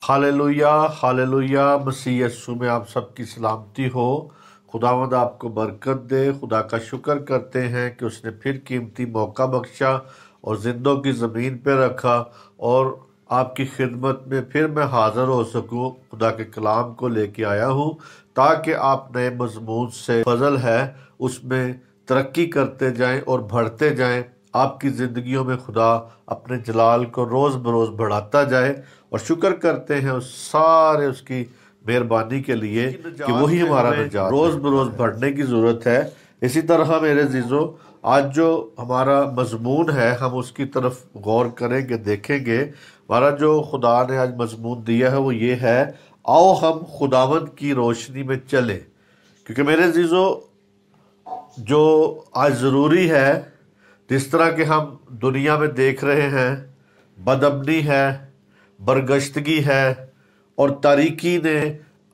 Hallelujah hallelujah. मसीह यीशु में आप सबकी सलामती हो। खुदावंद आपको बरकत दे। खुदा का शुक्र करते हैं कि उसने फिर कीमती मौका बख्शा और जिंदों की ज़मीन पे रखा और आपकी खिदमत में फिर मैं हाज़िर हो सकूं। खुदा के कलाम को लेके आया हूं ताकि आप नए मजमून से फजल है उसमें तरक्की करते जाएं और बढ़ते जाएं। आपकी ज़िंदगियों में खुदा अपने जलाल को रोज़ बरोज़ बढ़ाता जाए और शुक्र करते हैं उस सारे उसकी मेहरबानी के लिए कि वही हमारा निजात रोज़ बरोज़ बढ़ने की ज़रूरत है। इसी तरह मेरे जीजो, आज जो हमारा मजमून है हम उसकी तरफ गौर करेंगे, देखेंगे। हमारा जो खुदा ने आज मजमून दिया है वो ये है, आओ हम खुदावंद की रोशनी में चलें। क्योंकि मेरे जीजो, जो आज ज़रूरी है, जिस तरह के हम दुनिया में देख रहे हैं, बदअमनी है, बरगश्तगी है और तारीकी ने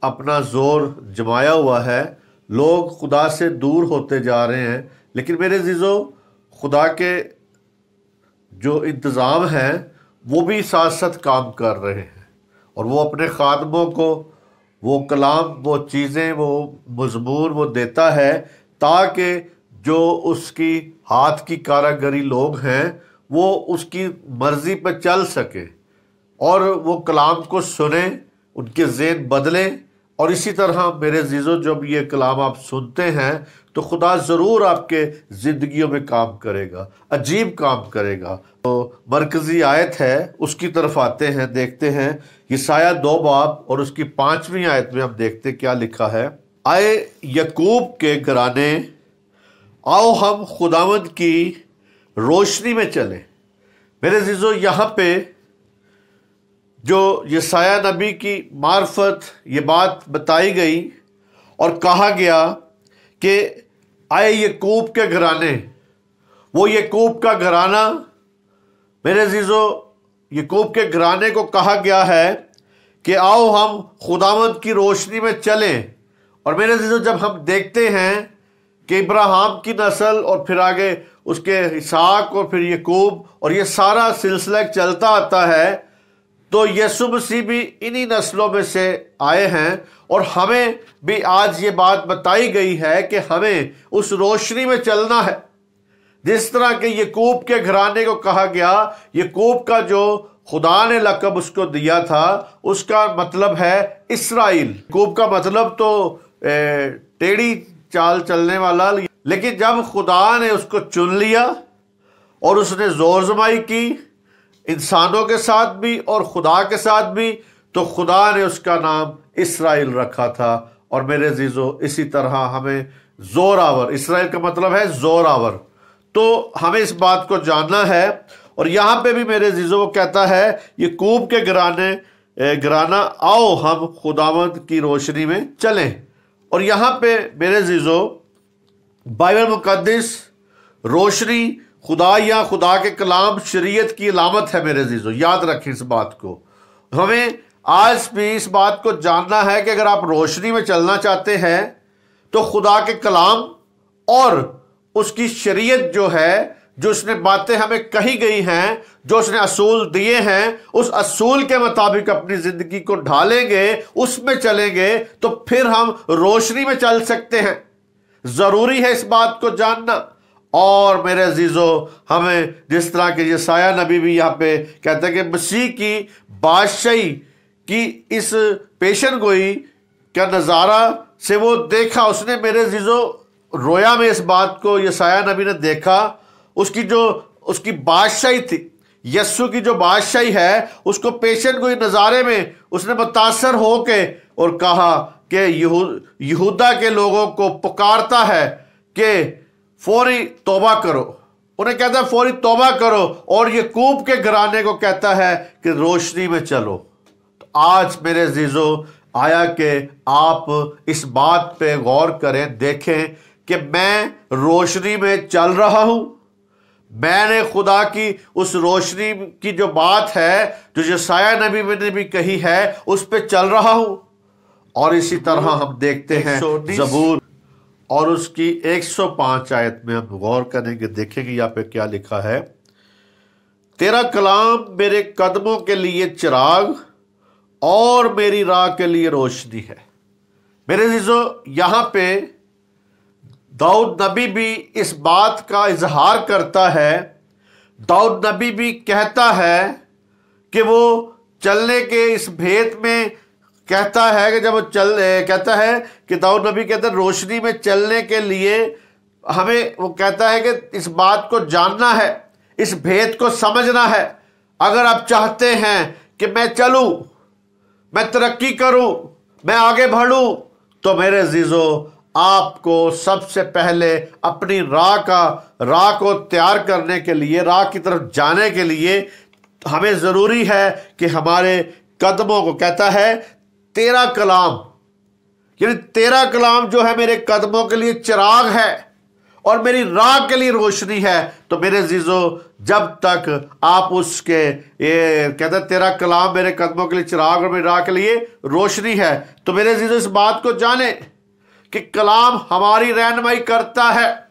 अपना जोर जमाया हुआ है। लोग खुदा से दूर होते जा रहे हैं। लेकिन मेरे जीजो, खुदा के जो इंतज़ाम हैं वो भी साथ साथ काम कर रहे हैं और वो अपने खादमों को वो कलाम, वो चीज़ें, वो मजमून वो देता है ताकि जो उसकी हाथ की कारागरी लोग हैं वो उसकी मर्ज़ी पर चल सके और वो कलाम को सुने, उनके ज़हन बदलें। और इसी तरह मेरे जीजो, जब ये कलाम आप सुनते हैं तो खुदा ज़रूर आपके ज़िंदगियों में काम करेगा, अजीब काम करेगा। तो मरकज़ी आयत है उसकी तरफ आते हैं, देखते हैं। यशायाह 2 बाब और उसकी 5वीं आयत में हम देखते क्या लिखा है। आए यकूब के घराने, आओ हम खुदावंद की रोशनी में चलें। मेरे जीजो, यहाँ पे जो यशायाह नबी की मार्फत ये बात बताई गई और कहा गया कि आए यकूब के घराने, वो यकूब का घराना, मेरे जीजो, यकूब के घराने को कहा गया है कि आओ हम खुदावंद की रोशनी में चलें। और मेरे जीजो, जब हम देखते हैं कि इब्राहिम की नस्ल और फिर आगे उसके इसहाक और फिर यकूब और ये सारा सिलसिला चलता आता है, तो यीशु मसीह भी इन्हीं नस्लों में से आए हैं। और हमें भी आज ये बात बताई गई है कि हमें उस रोशनी में चलना है। जिस तरह के यकूब के घराने को कहा गया, यकूब का जो खुदा ने लक़ब उसको दिया था उसका मतलब है इस्राइल। यकूब का मतलब तो टेढ़ी चाल चलने वाला, लेकिन जब खुदा ने उसको चुन लिया और उसने जोर जमाई की इंसानों के साथ भी और खुदा के साथ भी, तो खुदा ने उसका नाम इस्राइल रखा था। और मेरे जीजो, इसी तरह हमें जोरावर, इस्राइल का मतलब है जोरावर, तो हमें इस बात को जानना है। और यहाँ पे भी मेरे जीजो वो कहता है, यकूब के घराना, आओ हम खुदावंद की रोशनी में चलें। और यहाँ पे मेरे जीजो, बाइबल मुकद्दस रोशनी खुदा या खुदा के कलाम शरीयत की अलामत है। मेरे जीजो, याद रखें इस बात को। हमें आज भी इस बात को जानना है कि अगर आप रोशनी में चलना चाहते हैं तो खुदा के कलाम और उसकी शरीयत जो है, जो उसने बातें हमें कही गई हैं, जो उसने असूल दिए हैं, उस असूल के मुताबिक अपनी जिंदगी को ढालेंगे, उसमें चलेंगे, तो फिर हम रोशनी में चल सकते हैं। जरूरी है इस बात को जानना। और मेरे अजीजों, हमें जिस तरह के यशायाह नबी भी यहाँ पे कहते हैं कि मसीह की बादशाही की इस पेशन गोई का नज़ारा से वो देखा उसने। मेरे अजीजों, रोया में इस बात को यशायाह नबी ने देखा। उसकी बादशाही थी, यस्सु की जो बादशाही है, उसको पेशन गोई नज़ारे में उसने मुतासर होके और कहा कि यहूदा के लोगों को पुकारता है कि फौरी तौबा करो। उन्हें कहता है फौरी तौबा करो। और यकूब के घराने को कहता है कि रोशनी में चलो। तो आज मेरे जीजो, आया कि आप इस बात पे गौर करें, देखें कि मैं रोशनी में चल रहा हूं। मैंने खुदा की उस रोशनी की जो बात है, जो यशायाह नबी ने भी कही है, उस पे चल रहा हूं। और इसी तरह हम देखते हैं ज़बूर और उसकी 105 आयत में हम गौर करेंगे, देखेंगे यहाँ पे क्या लिखा है। तेरा कलाम मेरे कदमों के लिए चिराग और मेरी राह के लिए रोशनी है। मेरे अजीजों, यहां पे दाऊद नबी भी इस बात का इजहार करता है। दाऊद नबी भी कहता है कि वो चलने के इस भेद में कहता है कि जब वो कहता है कि दाऊद नबी कहता है रोशनी में चलने के लिए हमें, वो कहता है कि इस बात को जानना है, इस भेद को समझना है। अगर आप चाहते हैं कि मैं चलूं, मैं तरक्की करूं, मैं आगे बढ़ूं, तो मेरे अजीजों आपको सबसे पहले अपनी राह को तैयार करने के लिए, राह की तरफ जाने के लिए हमें जरूरी है कि हमारे कदमों को, कहता है तेरा कलाम, यानी तेरा कलाम जो है मेरे कदमों के लिए चिराग है और मेरी राह के लिए रोशनी है। तो मेरे अजीजों, जब तक आप उसके, ये कहता है तेरा कलाम मेरे कदमों के लिए चिराग और मेरी राह के लिए रोशनी है, तो मेरे अजीजों इस बात को जाने कि कलाम हमारी रहनुमाई करता है,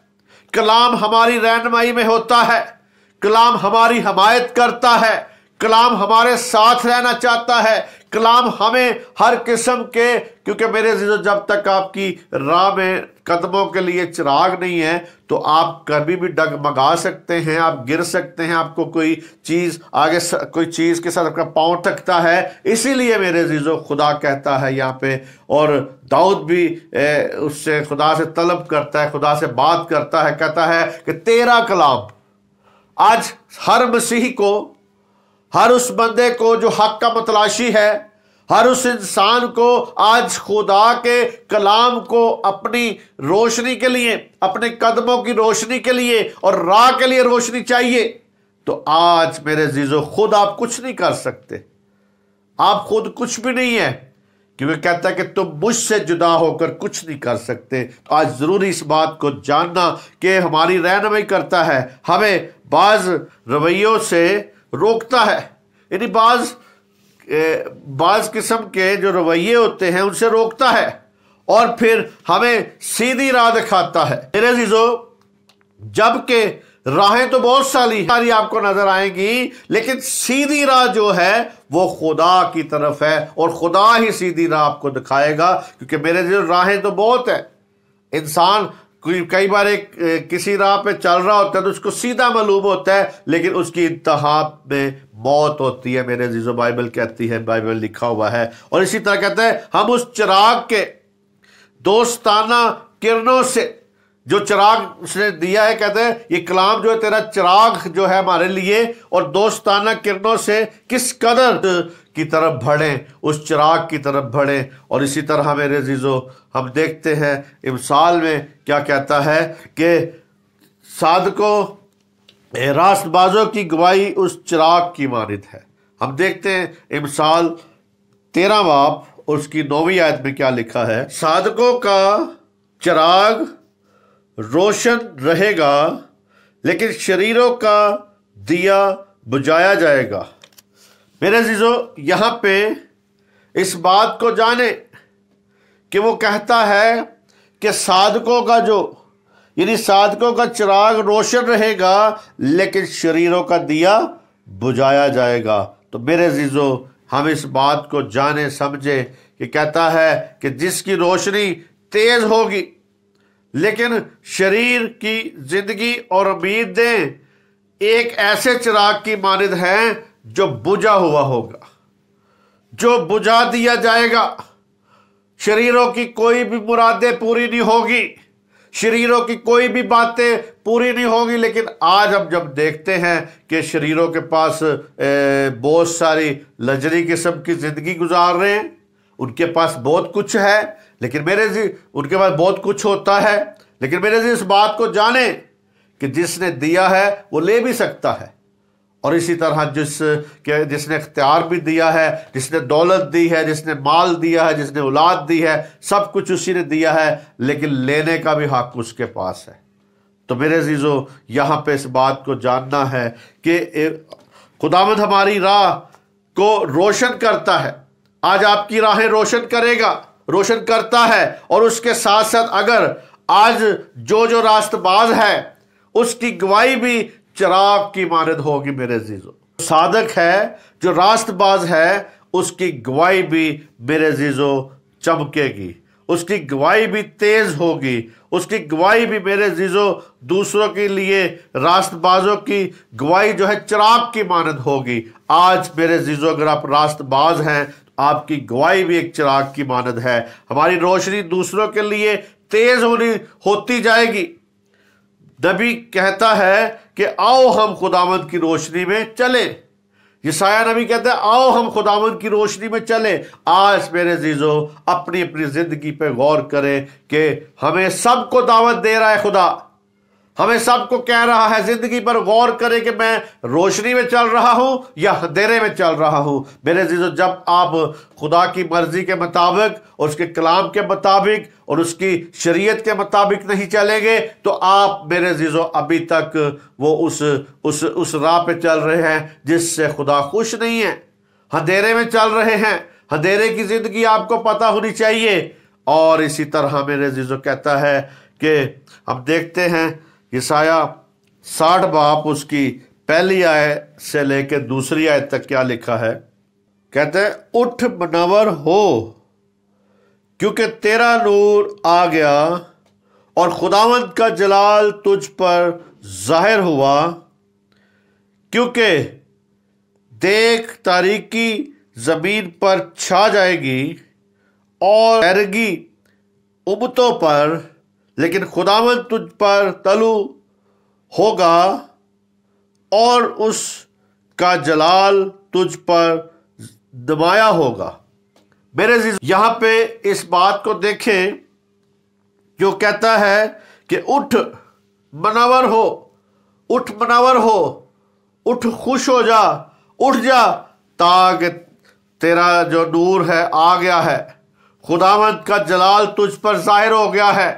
कलाम हमारी रहनुमाई में होता है, कलाम हमारी हिमायत करता है, कलाम हमारे साथ रहना चाहता है, कलाम हमें हर किस्म के, क्योंकि मेरे अजीजों जब तक आपकी राह में कदमों के लिए चिराग नहीं है तो आप कभी भी डगमगा सकते हैं, आप गिर सकते हैं, आपको कोई चीज आगे, कोई चीज के साथ आपका पांव थकता है। इसीलिए मेरे अजीजों खुदा कहता है यहाँ पे, और दाऊद भी उससे, खुदा से तलब करता है, खुदा से बात करता है, कहता है कि तेरा कलाम। आज हर मसीही को, हर उस बंदे को जो हक का मतलाशी है, हर उस इंसान को आज खुदा के कलाम को अपनी रोशनी के लिए, अपने कदमों की रोशनी के लिए और राह के लिए रोशनी चाहिए। तो आज मेरे अजीजों खुद आप कुछ नहीं कर सकते, आप खुद कुछ भी नहीं है, क्योंकि कहता है कि तुम मुझसे जुदा होकर कुछ नहीं कर सकते। तो आज जरूरी इस बात को जानना कि हमारी रहनुमाई करता है, हमें बाज रवैयों से रोकता है, यानी बाज किस्म के जो रवैये होते हैं उनसे रोकता है, और फिर हमें सीधी राह दिखाता है। मेरे अजीजों, जबकि राहें तो बहुत सारी आपको नजर आएंगी, लेकिन सीधी राह जो है वो खुदा की तरफ है, और खुदा ही सीधी राह आपको दिखाएगा। क्योंकि मेरे अजीजों राहें तो बहुत है, इंसान कई बार किसी राह पे चल रहा होता है तो उसको सीधा मालूम होता है, लेकिन उसकी इंतहा में मौत होती है। मेरे अजीजों बाइबल कहती है, बाइबल लिखा हुआ है। और इसी तरह कहते हैं हम उस चिराग के दोस्ताना किरणों से, जो चिराग उसने दिया है, कहते हैं ये कलाम जो है तेरा चिराग जो है हमारे लिए, और दोस्ताना किरणों से किस कदर की तरफ बढ़े, उस चिराग की तरफ बढ़े। और इसी तरह मेरे अजीजों हम देखते हैं इमसाल में क्या कहता है कि सादकों, रास्तबाजों की गवाही उस चिराग की मानित है। हम देखते हैं इमसाल 13 बाब उसकी 9वीं आयत में क्या लिखा है, सादकों का चिराग रोशन रहेगा लेकिन शरीरों का दिया बुझाया जाएगा। मेरे अजीजों, यहां पे इस बात को जाने कि वो कहता है कि साधकों का जो, यानी साधकों का चिराग रोशन रहेगा लेकिन शरीरों का दिया बुझाया जाएगा। तो मेरे अजीजों, हम इस बात को जाने समझे कि कहता है कि जिसकी रोशनी तेज होगी लेकिन शरीर की जिंदगी और उम्मीदें एक ऐसे चिराग की मानिद हैं जो बुझा हुआ होगा, जो बुझा दिया जाएगा। शरीरों की कोई भी मुरादें पूरी नहीं होगी, शरीरों की कोई भी बातें पूरी नहीं होगी। लेकिन आज हम जब देखते हैं कि शरीरों के पास बहुत सारी लग्जरी किस्म की जिंदगी गुजार रहे हैं, उनके पास बहुत कुछ है, लेकिन मेरे जी उनके पास बहुत कुछ होता है, लेकिन मेरे जी इस बात को जाने कि जिसने दिया है वो ले भी सकता है। और इसी तरह जिसने इख्तियार भी दिया है, जिसने दौलत दी है, जिसने माल दिया है, जिसने औलाद दी है, सब कुछ उसी ने दिया है, लेकिन लेने का भी हक उसके पास है। तो मेरे अजीजों, यहाँ पे इस बात को जानना है कि खुदावंद हमारी राह को रोशन करता है। आज आपकी राहें रोशन करेगा, रोशन करता है। और उसके साथ साथ अगर आज जो रास्तबाज है उसकी गवाही भी चिराग की मानद होगी। मेरे अजीजों, साधक है, जो रास्तबाज है, उसकी गवाही भी मेरे जीजो चमकेगी, उसकी गवाही भी तेज होगी, उसकी गवाही भी मेरे जीजो दूसरों के लिए रास्तबाजों की गवाही जो है चिराग की मानद होगी। आज मेरे जीजो अगर आप रास्तबाज हैं तो आपकी गवाही भी एक चिराग की मानद है। हमारी रोशनी दूसरों के लिए तेज होती जाएगी। नबी कहता है कि आओ हम खुदावंद की रोशनी में चले। यशायाह नबी कहता है आओ हम खुदावंद की रोशनी में चले। आज मेरे जीजो अपनी अपनी जिंदगी पे गौर करें कि हमें सबको दावत दे रहा है खुदा, हमें सबको कह रहा है जिंदगी पर गौर करें कि मैं रोशनी में चल रहा हूं या अंधेरे में चल रहा हूं। मेरे जीजो जब आप खुदा की मर्जी के मुताबिक और उसके कलाम के मुताबिक और उसकी शरीयत के मुताबिक नहीं चलेंगे तो आप मेरे जीजो अभी तक वो उस राह पे चल रहे हैं जिससे खुदा खुश नहीं है। अंधेरे में चल रहे हैं। अंधेरे की जिंदगी आपको पता होनी चाहिए। और इसी तरह मेरे जीजो कहता है कि हम देखते हैं यशायाह 60 बाब उसकी पहली आयत से लेकर दूसरी आयत तक क्या लिखा है। कहते हैं उठ मुनव्वर हो क्योंकि तेरा नूर आ गया और खुदावंद का जलाल तुझ पर जाहिर हुआ। क्योंकि देख तारीकी जमीन पर छा जाएगी और हैरगी उम्मतों पर, लेकिन खुदावंद तुझ पर तलू होगा और उसका जलाल तुझ पर नुमाया होगा। मेरे अजीज यहां पे इस बात को देखें जो कहता है कि उठ मुनव्वर हो, उठ मुनव्वर हो, उठ खुश हो जा, उठ जा, ताकि तेरा जो नूर है आ गया है, खुदावंद का जलाल तुझ पर जाहिर हो गया है,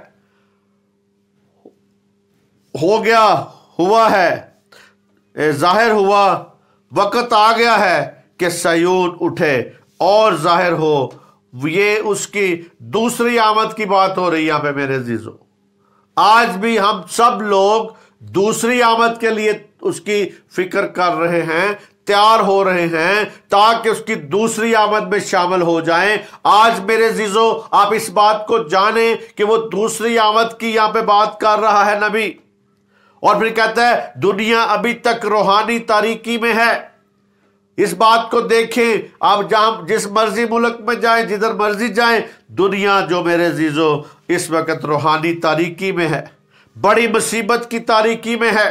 हो गया, हुआ है, जाहिर हुआ, वक्त आ गया है कि सयून उठे और जाहिर हो। ये उसकी दूसरी आमद की बात हो रही है यहां पे मेरे अजीजों। आज भी हम सब लोग दूसरी आमद के लिए उसकी फिक्र कर रहे हैं, तैयार हो रहे हैं ताकि उसकी दूसरी आमद में शामिल हो जाएं। आज मेरे अजीजों आप इस बात को जानें कि वो दूसरी आमद की यहां पे बात कर रहा है नबी। और फिर कहता है दुनिया अभी तक रूहानी तारीकी में है। इस बात को देखें, आप जहां जिस मर्जी मुल्क में जाएं, जिधर मर्जी जाएं, दुनिया जो मेरे अजीजों इस वक्त रूहानी तारीकी में है, बड़ी मुसीबत की तारीकी में है।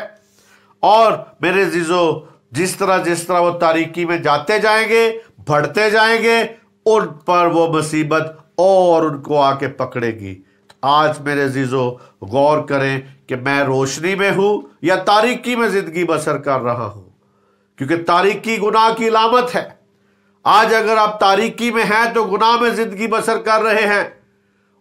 और मेरे अजीजों जिस तरह वो तारीकी में जाते जाएंगे, बढ़ते जाएंगे, उन पर वो मुसीबत और उनको आके पकड़ेगी। आज मेरे अजीजों गौर करें कि मैं रोशनी में हूं या तारीकी में जिंदगी बसर कर रहा हूं, क्योंकि तारीकी गुनाह की अलामत है। आज अगर आप तारीकी में हैं तो गुनाह में जिंदगी बसर कर रहे हैं,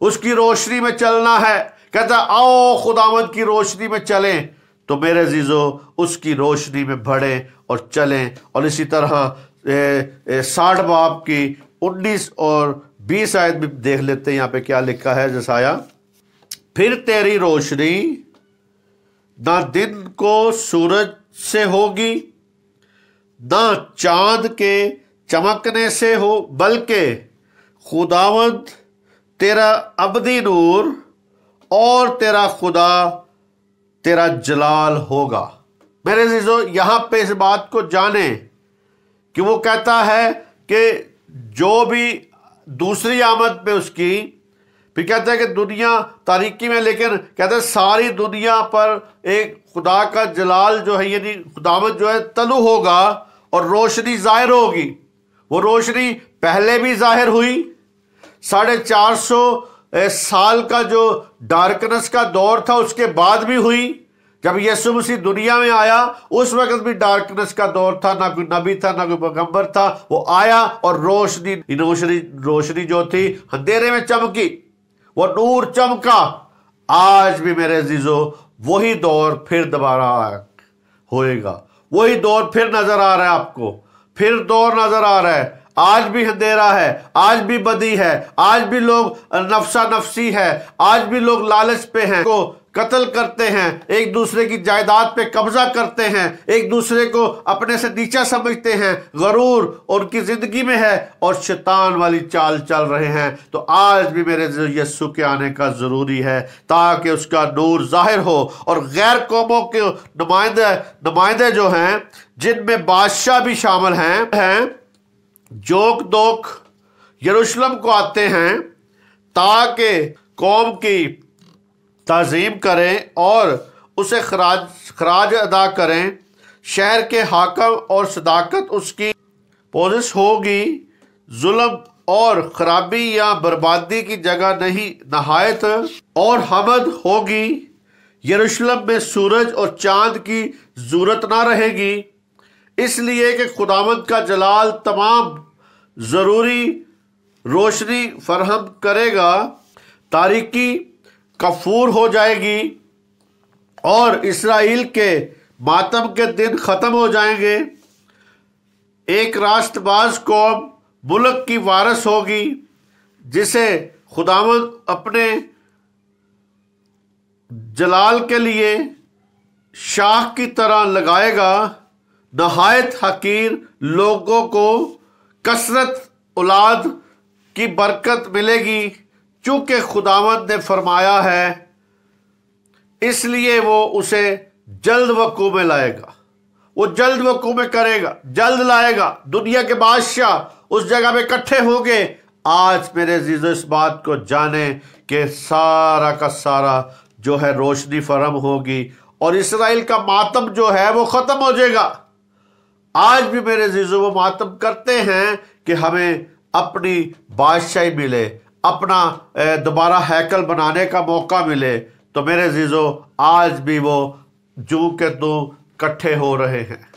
उसकी रोशनी में चलना है। कहता आओ खुदावंद की रोशनी में चलें, तो मेरे अजीजों उसकी रोशनी में बढ़ें और चलें। और इसी तरह 60 बाब की 19 और 20 आयत भी देख लेते हैं। यहां पे क्या लिखा है यशायाह, फिर तेरी रोशनी ना दिन को सूरज से होगी, ना चांद के चमकने से हो, बल्कि खुदावंद तेरा अबदी नूर और तेरा खुदा तेरा जलाल होगा। मेरे अजीजों यहां पे इस बात को जाने कि वो कहता है कि जो भी दूसरी आमद पे उसकी, फिर कहता है कि दुनिया तारीकी में, लेकिन कहता है सारी दुनिया पर एक खुदा का जलाल जो है यानी खुदावंद जो है तलु होगा और रोशनी जाहिर होगी। वो रोशनी पहले भी जाहिर हुई, 450 साल का जो डार्कनेस का दौर था उसके बाद भी हुई। जब यीशु मसीह दुनिया में आया उस वक्त भी डार्कनेस का दौर था, ना कोई नबी था ना कोई पैगंबर था। वो आया और रोशनी जो थी अंधेरे में चमकी, वो नूर चमका। आज भी मेरे अजीजों वही दौर फिर दोबारा होएगा, वही दौर फिर नजर आ रहा है आपको, फिर दौर नजर आ रहा है। आज भी अंधेरा है, आज भी बदी है, आज भी लोग नफसा नफसी है, आज भी लोग लालच पे हैं। को कत्ल करते हैं, एक दूसरे की जायदाद पे कब्जा करते हैं, एक दूसरे को अपने से नीचा समझते हैं, गरूर उनकी जिंदगी में है और शैतान वाली चाल चल रहे हैं। तो आज भी मेरे यीशु के आने का जरूरी है ताकि उसका नूर जाहिर हो और गैर कौमों के नुमाइंदे जो हैं, जिनमें बादशाह भी शामिल हैं, जोक दोक यरूशलेम को आते हैं ताकि कौम की ताज़ीम करें और उसे खराज अदा करें। शहर के हाकम और सदाकत उसकी पोजिस होगी, जुल्म और खराबी या बर्बादी की जगह नहीं, नहायत और हमद होगी। यरूशलेम में सूरज और चांद की जरूरत ना रहेगी, इसलिए कि खुदावंद का जलाल तमाम ज़रूरी रोशनी फराहम करेगा। तारीकी कफूर हो जाएगी और इस्राएल के मातम के दिन ख़त्म हो जाएंगे। एक राष्ट्रबाज कौम मुल्क की वारिस होगी, जिसे खुदावंद अपने जलाल के लिए शाख की तरह लगाएगा। नहायत हकीर लोगों को कसरत औलाद की बरकत मिलेगी, चूंकि खुदावंद ने फरमाया है, इसलिए वो उसे जल्द वकू में लाएगा। वो जल्द वकू में करेगा, जल्द लाएगा। दुनिया के बादशाह उस जगह में इकट्ठे होंगे। आज मेरे अजीजों इस बात को जाने कि सारा का सारा जो है रोशनी फराहम होगी और इसराइल का मातम जो है वो ख़त्म हो जाएगा। आज भी मेरे अजीजों वो मातम करते हैं कि हमें अपनी बादशाही मिले, अपना दोबारा हैकल बनाने का मौका मिले। तो मेरे अजीजों आज भी वो जू के तू इकट्ठे हो रहे हैं,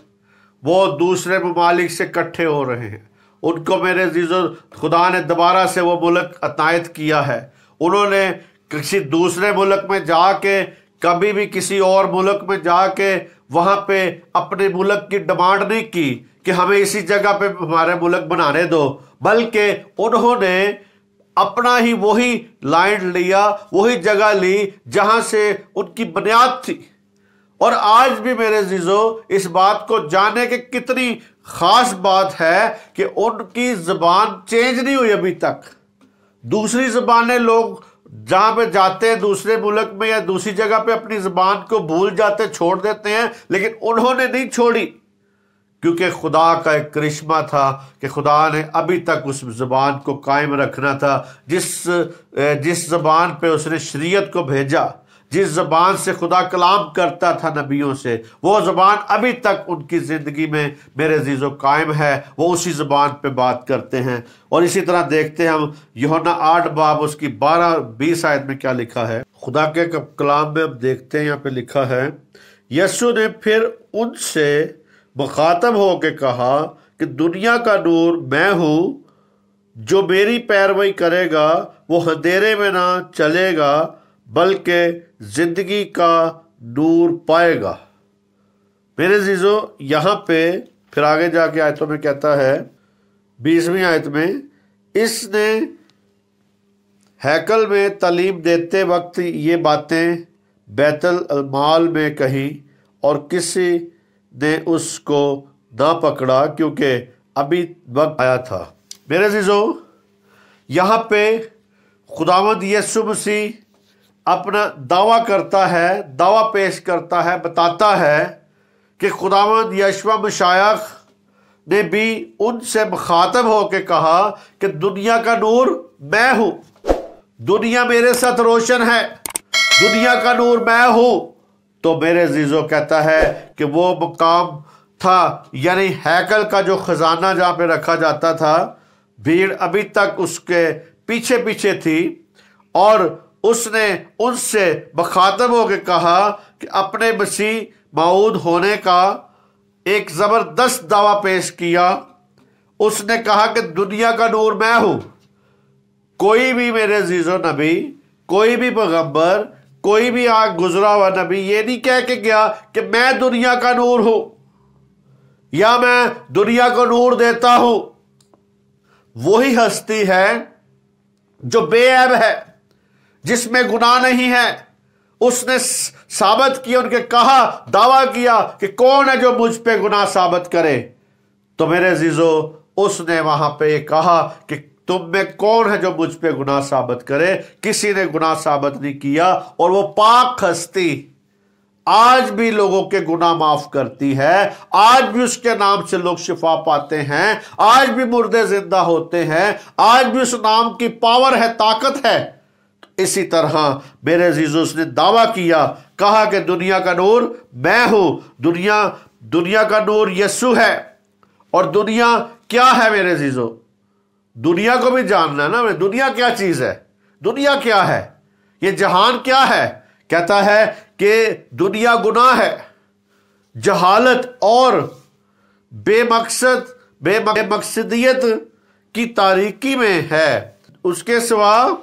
वो दूसरे ममालिक से इकट्ठे हो रहे हैं। उनको मेरे अजीजों खुदा ने दोबारा से वो मुल्क अतायत किया है। उन्होंने किसी दूसरे मुल्क में जाके, कभी भी किसी और मुल्क में जाके वहाँ पे अपने मुल्क की डिमांड नहीं की कि हमें इसी जगह पे हमारे मुल्क बनाने दो, बल्कि उन्होंने अपना ही वही लाइन लिया, वही जगह ली जहाँ से उनकी बुनियाद थी। और आज भी मेरे अजीजों इस बात को जाने के कितनी खास बात है कि उनकी ज़बान चेंज नहीं हुई अभी तक। दूसरी ज़बानें लोग जहाँ पे जाते हैं दूसरे मुल्क में या दूसरी जगह पे अपनी ज़बान को भूल जाते, छोड़ देते हैं, लेकिन उन्होंने नहीं छोड़ी, क्योंकि खुदा का एक करिश्मा था कि खुदा ने अभी तक उस ज़बान को कायम रखना था। जिस ज़बान पे उसने शरीयत को भेजा, जिस ज़बान से खुदा कलाम करता था नबियों से, वो ज़बान अभी तक उनकी ज़िंदगी में मेरे अजीज़ों कायम है। वो उसी ज़बान पे बात करते हैं। और इसी तरह देखते हैं हम यूहन्ना 8 बाब उसकी 12-20 आयत में क्या लिखा है। खुदा के कलाम में हम देखते हैं, यहाँ पे लिखा है, यीशु ने फिर उनसे मुखातब होकर कहा कि दुनिया का नूर मैं हूँ, जो मेरी पैरवी करेगा वो अंधेरे में ना चलेगा बल्कि जिंदगी का नूर पाएगा। मेरे अजीजों यहाँ पे फिर आगे जाके आयतों में कहता है 20वीं आयत में, इसने हैकल में तालीम देते वक्त ये बातें बैतुल माल में कही और किसी ने उसको ना पकड़ा क्योंकि अभी वक्त आया था। मेरे अजीजों यहाँ पे खुदावंद यीशु मसीह अपना दावा करता है, दावा पेश करता है, बताता है कि खुदावंद यशवा मशायख ने भी उनसे मुखातब होकर कहा कि दुनिया का नूर मैं हूं, दुनिया मेरे साथ रोशन है, दुनिया का नूर मैं हूं। तो मेरे अजीजों कहता है कि वो मुकाम था, यानी हैकल का जो खजाना जहाँ पे रखा जाता था, भीड़ अभी तक उसके पीछे पीछे थी और उसने उनसे मुखातब होकर कहा कि अपने मसीह मौऊद होने का एक ज़बरदस्त दावा पेश किया। उसने कहा कि दुनिया का नूर मैं हूँ। कोई भी मेरे अजीज़ों नबी, कोई भी पैगंबर, कोई भी आग गुजरा हुआ नबी ये नहीं कह के गया कि मैं दुनिया का नूर हूँ या मैं दुनिया को नूर देता हूँ। वही हस्ती है जो बेऐब है, जिसमें गुनाह नहीं है, उसने साबित किया, उनके कहा, दावा किया कि कौन है जो मुझ पे गुनाह साबित करे। तो मेरे अजीजों, उसने वहां पे कहा कि तुम में कौन है जो मुझ पे गुनाह साबित करे। किसी ने गुनाह साबित नहीं किया, और वो पाक हस्ती आज भी लोगों के गुनाह माफ करती है। आज भी उसके नाम से लोग शिफा पाते हैं, आज भी मुर्दे जिंदा होते हैं, आज भी उस नाम की पावर है, ताकत है। इसी तरह मेरे अजीजों, उसने दावा किया, कहा कि दुनिया का नूर मैं हूं। दुनिया का नूर यीशु है। और दुनिया क्या है मेरे अजीजों? दुनिया को भी जानना है ना, दुनिया क्या चीज है, दुनिया क्या है, ये जहान क्या है। कहता है कि दुनिया गुनाह है, जहालत और बेमकसदियत की तारीकी में है। उसके सिवा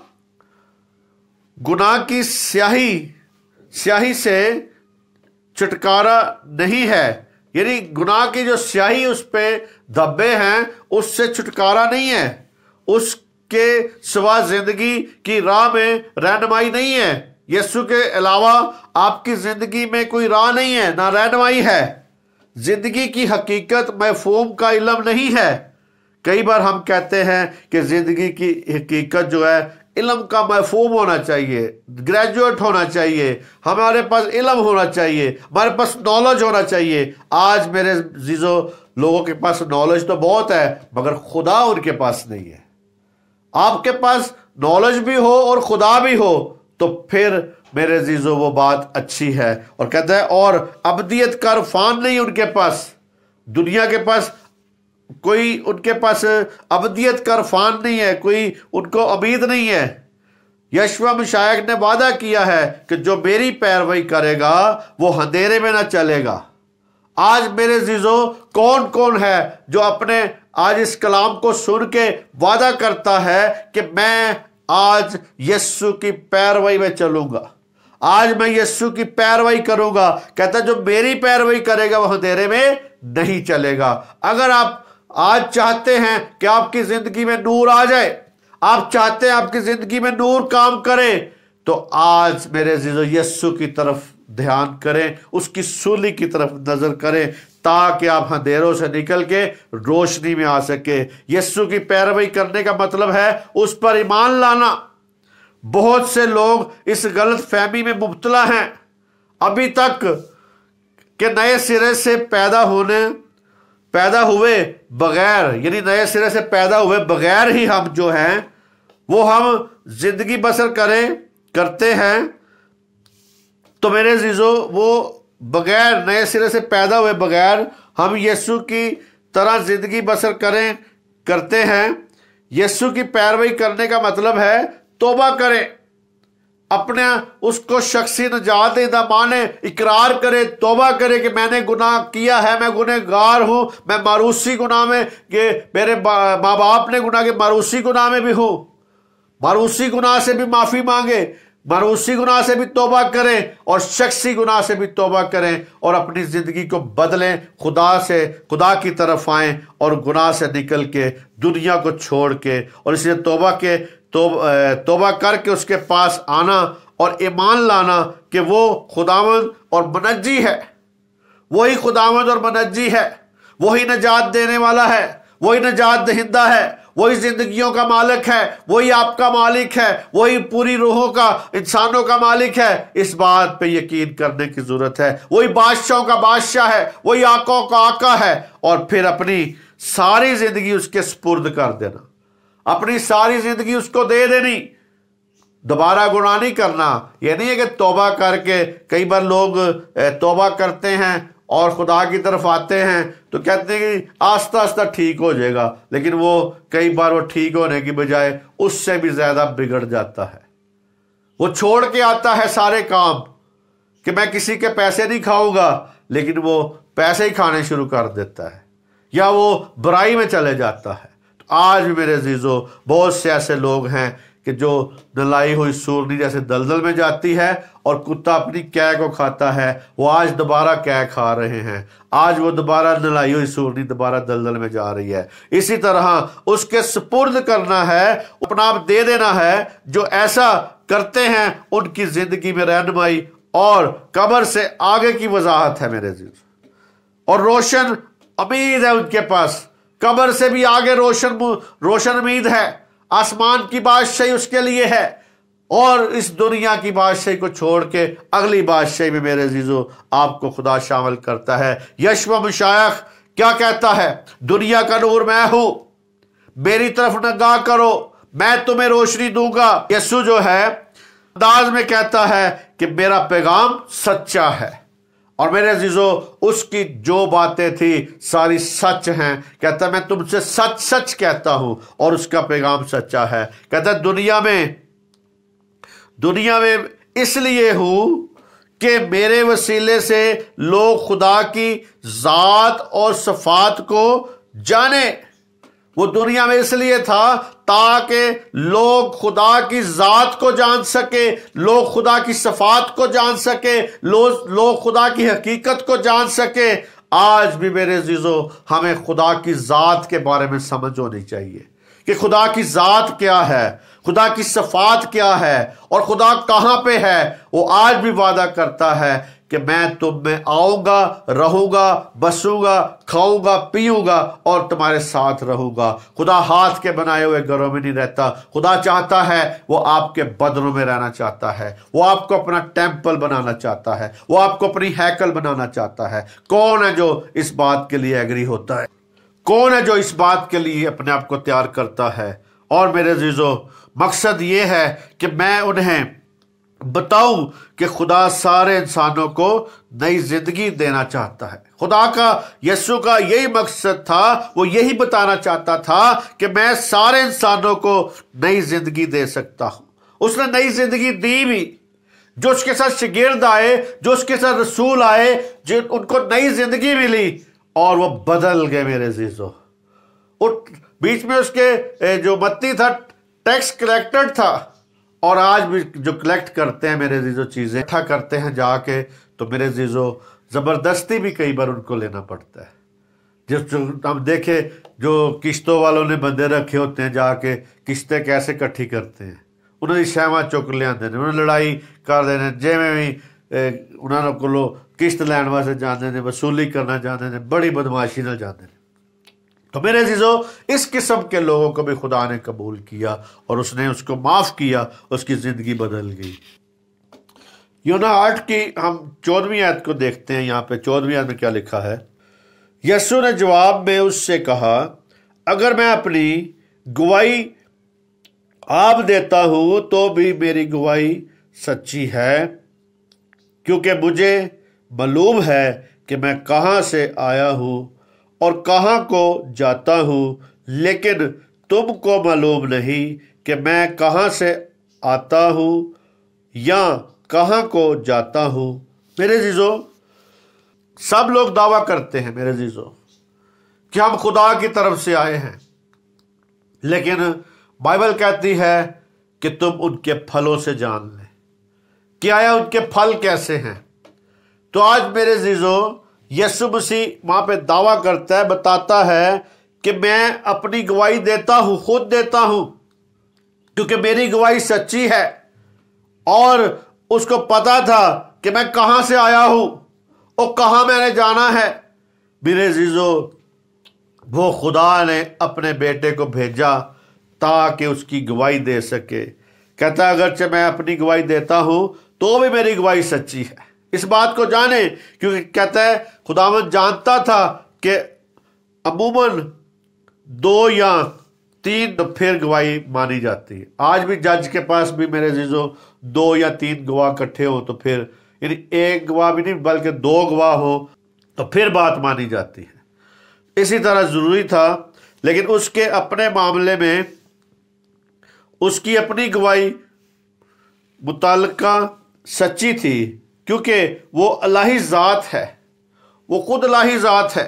गुनाह की स्याही से छुटकारा नहीं है। यानी गुनाह की जो स्याही उस पे धब्बे हैं, उससे छुटकारा नहीं है। उसके सिवा जिंदगी की राह में रहनुमाई नहीं है। यीशु के अलावा आपकी जिंदगी में कोई राह नहीं है, ना रहनुमाई है। जिंदगी की हकीकत मफहूम का इल्म नहीं है। कई बार हम कहते हैं कि जिंदगी की हकीकत जो है इल्म का मफहूम होना चाहिए, ग्रेजुएट होना चाहिए, हमारे पास इल्म होना चाहिए, हमारे पास नॉलेज होना चाहिए। आज मेरे जीजो, लोगों के पास नॉलेज तो बहुत है, मगर खुदा उनके पास नहीं है। आपके पास नॉलेज भी हो और खुदा भी हो, तो फिर मेरे जीजो वो बात अच्छी है। और कहता है, और अबदियत का इरफान नहीं उनके पास। दुनिया के पास कोई, उनके पास अबदियत का इरफान नहीं है, कोई उनको उम्मीद नहीं है। यशवा मशायख ने वादा किया है कि जो मेरी पैरवी करेगा वो अंधेरे में ना चलेगा। आज मेरे जीजो, कौन कौन है जो अपने आज इस कलाम को सुन के वादा करता है कि मैं आज यीशु की पैरवी में चलूंगा, आज मैं यीशु की पैरवी करूंगा। कहता है, जो मेरी पैरवी करेगा वह अंधेरे में नहीं चलेगा। अगर आप आज चाहते हैं कि आपकी जिंदगी में नूर आ जाए, आप चाहते हैं आपकी जिंदगी में नूर काम करे, तो आज मेरे अजीजों यीशु की तरफ ध्यान करें, उसकी सूली की तरफ नजर करें, ताकि आप अंधेरों से निकल के रोशनी में आ सके। यीशु की पैरवी करने का मतलब है उस पर ईमान लाना। बहुत से लोग इस गलत फहमी में मुब्तला हैं अभी तक कि नए सिरे से पैदा हुए बगैर, यानी नए सिरे से पैदा हुए बगैर ही हम जो हैं वो हम जिंदगी बसर करते हैं। तो मेरे अजीजों, वो बगैर नए सिरे से पैदा हुए बगैर हम यीशु की तरह जिंदगी बसर करते हैं। यीशु की पैरवी करने का मतलब है तौबा करें, अपने उसको शख्सी नजात देना माने, इकरार करे, तौबा करे कि मैंने गुनाह किया है, मैं गुनहगार हूं, मैं मारूसी गुनाह में, कि मेरे माँ बाप ने गुनाह के मारूसी गुनाह में भी हूं। मारूसी गुनाह से भी माफी मांगे, मारूसी गुनाह से भी तौबा करें और शख्सी गुनाह से भी तौबा करें और अपनी जिंदगी को बदलें, खुदा की तरफ आएं और गुनाह से निकल के दुनिया को छोड़ के, और इसलिए तौबा करके उसके पास आना और ईमान लाना कि वो खुदावंद और मनज्जी है। वही खुदावंद और मनज्जी है, वही नजात देने वाला है, वही नजात दहिंदा है, वही जिंदगियों का मालिक है, वही आपका मालिक है, वही पूरी रूहों का, इंसानों का मालिक है। इस बात पे यकीन करने की जरूरत है। वही बादशाहों का बादशाह है, वही आकाओं का आका है। और फिर अपनी सारी जिंदगी उसके सुपुर्द कर देना, अपनी सारी जिंदगी उसको दे देनी, दोबारा गुनाह नहीं करना। यह नहीं है कि तौबा करके, कई बार लोग तौबा करते हैं और खुदा की तरफ आते हैं तो कहते हैं कि आस्ता आस्ता ठीक हो जाएगा, लेकिन वो कई बार वो ठीक होने की बजाय उससे भी ज्यादा बिगड़ जाता है। वो छोड़ के आता है सारे काम कि मैं किसी के पैसे नहीं खाऊंगा, लेकिन वो पैसे ही खाने शुरू कर देता है या वो बुराई में चले जाता है। तो आज भी मेरे अजीजों, बहुत से ऐसे लोग हैं कि जो नलाई हुई सूरनी जैसे दलदल में जाती है और कुत्ता अपनी कै को खाता है, वो आज दोबारा कै खा रहे हैं। आज वो दोबारा नलाई हुई सूरनी दोबारा दलदल में जा रही है। इसी तरह उसके सुपुर्द करना है, अपना आप दे देना है। जो ऐसा करते हैं उनकी जिंदगी में रहनुमाई और कब्र से आगे की वजाहत है मेरे अजीज, और रोशन उम्मीद है उनके पास, कब्र से भी आगे रोशन उम्मीद है। आसमान की बादशाही उसके लिए है और इस दुनिया की बादशाही को छोड़ के अगली बादशाही में मेरे अजीजों आपको खुदा शामिल करता है। यशवा मुशायख क्या कहता है? दुनिया का नूर मैं हूं, मेरी तरफ निगाह करो, मैं तुम्हें रोशनी दूंगा। यीशु जो है अंदाज में कहता है कि मेरा पैगाम सच्चा है, और मेरे अजीजों उसकी जो बातें थी सारी सच हैं। कहता है मैं तुमसे सच सच कहता हूं, और उसका पैगाम सच्चा है। कहता है दुनिया में इसलिए हूं कि मेरे वसीले से लोग खुदा की जात और सफात को जाने। वो दुनिया में इसलिए था ताकि लोग खुदा की जात को जान सके, लोग खुदा की सफात को जान सके, लोग खुदा की हकीकत को जान सके। आज भी मेरे अजीजों हमें खुदा की जात के बारे में समझ होनी चाहिए कि खुदा की जात क्या है, खुदा की सफात क्या है, और खुदा कहां पे है। वो आज भी वादा करता है कि मैं तुम में आऊंगा, रहूंगा, बसूंगा, खाऊंगा, पीऊंगा और तुम्हारे साथ रहूंगा। खुदा हाथ के बनाए हुए घरों में नहीं रहता। खुदा चाहता है, वो आपके बदनों में रहना चाहता है, वो आपको अपना टेंपल बनाना चाहता है, वो आपको अपनी हैकल बनाना चाहता है। कौन है जो इस बात के लिए एग्री होता है? कौन है जो इस बात के लिए अपने आप को तैयार करता है? और मेरे अजीजों मकसद ये है कि मैं उन्हें बताऊं कि खुदा सारे इंसानों को नई जिंदगी देना चाहता है। खुदा का, यीशु का यही मकसद था, वो यही बताना चाहता था कि मैं सारे इंसानों को नई जिंदगी दे सकता हूं। उसने नई जिंदगी दी भी। जो उसके साथ शागिर्द आए, जो उसके साथ रसूल आए, जो उनको नई जिंदगी मिली और वो बदल गए मेरे अजीजों। बीच में उसके जो मत्ती था टैक्स कलेक्टर था, और आज भी जो कलेक्ट करते हैं मेरे अजीजों चीजें इकट्ठा करते हैं जाके, तो मेरे अजीजों जबरदस्ती भी कई बार उनको लेना पड़ता है। जिस हम देखे जो किश्तों वालों ने बंदे रखे होते हैं, जाके किश्तें कैसे इकट्ठी करते हैं, उन्होंने शहवा चुक ले आते हैं, उन्होंने लड़ाई कर देने, जिमें भी उन्होंने को किश्त लैन वास्ते जाते हैं, वसूली करना चाहते हैं, बड़ी बदमाशी न जाते हैं। तो मेरे अजीजों इस किस्म के लोगों को भी खुदा ने कबूल किया और उसने उसको माफ किया, उसकी जिंदगी बदल गई। यूना 8 की हम 14वीं आयत को देखते हैं। यहाँ पे 14वीं आयत में क्या लिखा है? यीशु ने जवाब में उससे कहा, अगर मैं अपनी गवाही आप देता हूं तो भी मेरी गवाही सच्ची है, क्योंकि मुझे मालूम है कि मैं कहां से आया हूं और कहां को जाता हूं, लेकिन तुमको मालूम नहीं कि मैं कहां से आता हूं या कहां को जाता हूं। मेरे अजीजों सब लोग दावा करते हैं मेरे अजीजों कि हम खुदा की तरफ से आए हैं, लेकिन बाइबल कहती है कि तुम उनके फलों से जान लें कि आया उनके फल कैसे हैं। तो आज मेरे अजीजों यीशु मसीह वहां पे दावा करता है, बताता है कि मैं अपनी गवाही देता हूं, खुद देता हूं, क्योंकि मेरी गवाही सच्ची है। और उसको पता था कि मैं कहां से आया हूं और कहां मैंने जाना है। मेरे अजीजों वो खुदा ने अपने बेटे को भेजा ताकि उसकी गवाही दे सके। कहता है अगरचे मैं अपनी गवाही देता हूं तो भी मेरी गवाही सच्ची है। इस बात को जाने, क्योंकि कहता है खुदावंद जानता था कि अमूमन 2 या 3 फिर गवाही मानी जाती है। आज भी जज के पास भी मेरे अजीजों 2 या 3 गवाह इकट्ठे हो तो फिर, यानी एक गवाह भी नहीं बल्कि 2 गवाह हो तो फिर बात मानी जाती है। इसी तरह जरूरी था, लेकिन उसके अपने मामले में उसकी अपनी गवाही मुतल्लिका सच्ची थी, क्योंकि वो अल्लाही ज़ात है, वो खुद अल्लाही ज़ात है,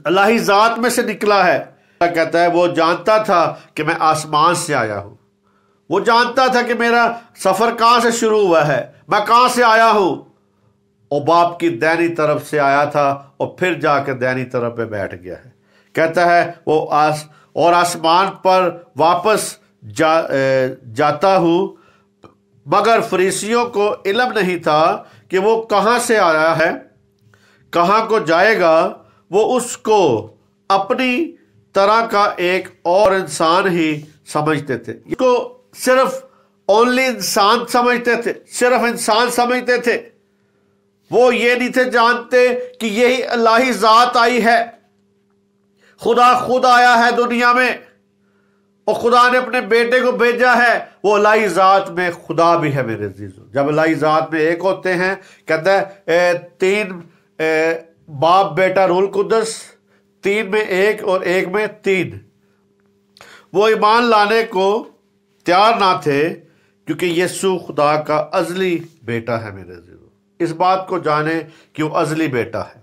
अल्लाही ज़ात में से निकला है। कहता है वो जानता था कि मैं आसमान से आया हूं, वो जानता था कि मेरा सफर कहां से शुरू हुआ है, मैं कहां से आया हूं। और बाप की दैनी तरफ से आया था और फिर जाकर दैनी तरफ पे बैठ गया है। कहता है वो आसमान पर वापस जाता हूं मगर फरीसियों को इल्म नहीं था कि वो कहाँ से आया है, कहाँ को जाएगा। वो उसको अपनी तरह का एक और इंसान ही समझते थे। इसको सिर्फ ओनली इंसान समझते थे, सिर्फ इंसान समझते थे। वो ये नहीं थे जानते कि यही अल्लाही जात आई है। खुदा खुद आया है दुनिया में और खुदा ने अपने बेटे को भेजा है। वो अल्लाही जात में खुदा भी है मेरे अजीजों। जब अल्लाही जात में एक होते हैं, कहता है तीन बाप बेटा रूल कुदस, तीन में एक और एक में तीन। वो ईमान लाने को तैयार ना थे क्योंकि यीशु खुदा का अजली बेटा है मेरे अजीजों। इस बात को जाने कि वो अजली बेटा है।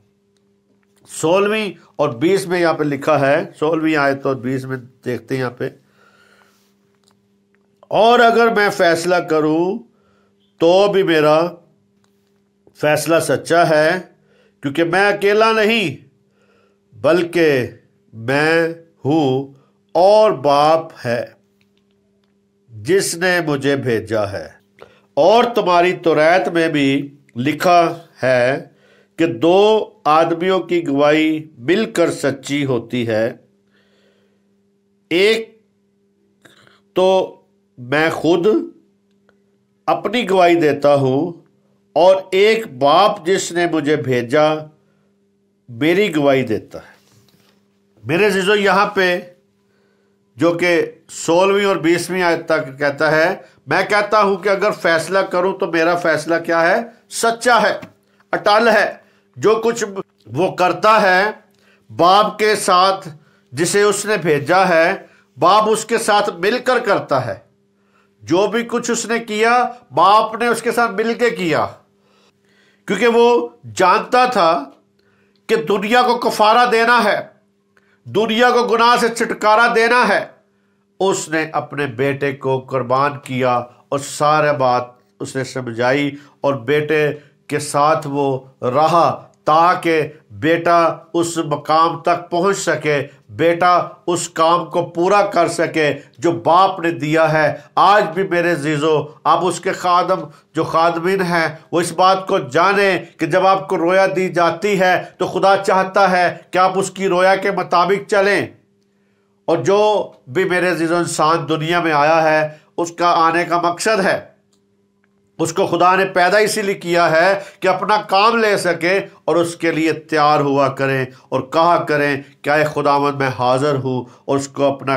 16वीं और 20 में यहां पे लिखा है, 16वीं आयत और 20 में देखते हैं यहां पे, और अगर मैं फैसला करूं तो भी मेरा फैसला सच्चा है, क्योंकि मैं अकेला नहीं बल्कि मैं हूं और बाप है जिसने मुझे भेजा है। और तुम्हारी तौरात में भी लिखा है कि दो आदमियों की गवाही मिलकर सच्ची होती है। एक तो मैं खुद अपनी गवाही देता हूं और एक बाप जिसने मुझे भेजा मेरी गवाही देता है। मेरे अजीजों, यहां पे जो कि 16वीं और 20वीं आयत तक कहता है, मैं कहता हूं कि अगर फैसला करूं तो मेरा फैसला क्या है? सच्चा है, अटल है। जो कुछ वो करता है बाप के साथ जिसे उसने भेजा है, बाप उसके साथ मिलकर करता है। जो भी कुछ उसने किया बाप ने उसके साथ मिलकर किया, क्योंकि वो जानता था कि दुनिया को कफारा देना है, दुनिया को गुनाह से छुटकारा देना है। उसने अपने बेटे को कुर्बान किया और सारा बात उसने समझाई और बेटे के साथ वो रहा ताकि बेटा उस मकाम तक पहुंच सके, बेटा उस काम को पूरा कर सके जो बाप ने दिया है। आज भी मेरे अजीजों, आप उसके खादम जो खादमीन हैं वो इस बात को जाने कि जब आपको रोया दी जाती है तो खुदा चाहता है कि आप उसकी रोया के मुताबिक चलें। और जो भी मेरे अजीजों इंसान दुनिया में आया है उसका आने का मकसद है, उसको खुदा ने पैदा इसीलिए किया है कि अपना काम ले सके और उसके लिए तैयार हुआ करें और कहा करें क्या खुदावंद मैं हाजिर हूँ, और उसको अपना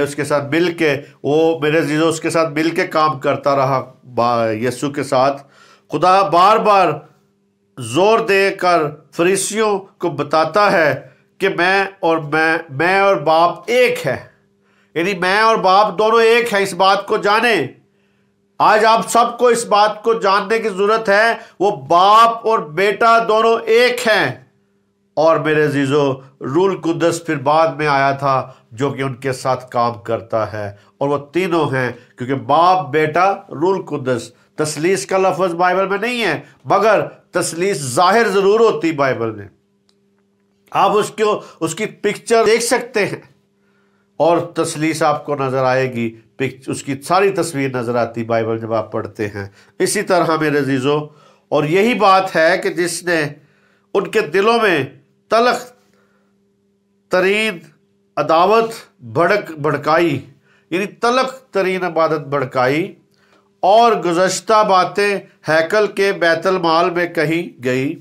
उसके साथ मिल के, वो मेरे अजीजों उसके साथ मिल के काम करता रहा यीशु के साथ। खुदा बार बार जोर देकर फरीसियों को बताता है कि मैं और बाप एक है, यानी मैं और बाप दोनों एक है। इस बात को जाने। आज आप सबको इस बात को जानने की जरूरत है, वो बाप और बेटा दोनों एक हैं। और मेरे अजीजों, रूल कुदस फिर बाद में आया था जो कि उनके साथ काम करता है, और वो तीनों हैं क्योंकि बाप, बेटा, रूल कुदस। तसलीस का लफ्ज बाइबल में नहीं है, मगर तसलीस जाहिर जरूर होती बाइबल में। आप उसकी पिक्चर देख सकते हैं और तसलीस आपको नजर आएगी, उसकी सारी तस्वीर नजर आती बाइबल जब आप पढ़ते हैं। इसी तरह मेरे अजीजों, और यही बात है कि जिसने उनके दिलों में तलख तरीन अदावत भड़काई, यानी तलख तरीन इबादत भड़काई, और गुज़श्ता बातें हैकल के बैतुल माल में कही गई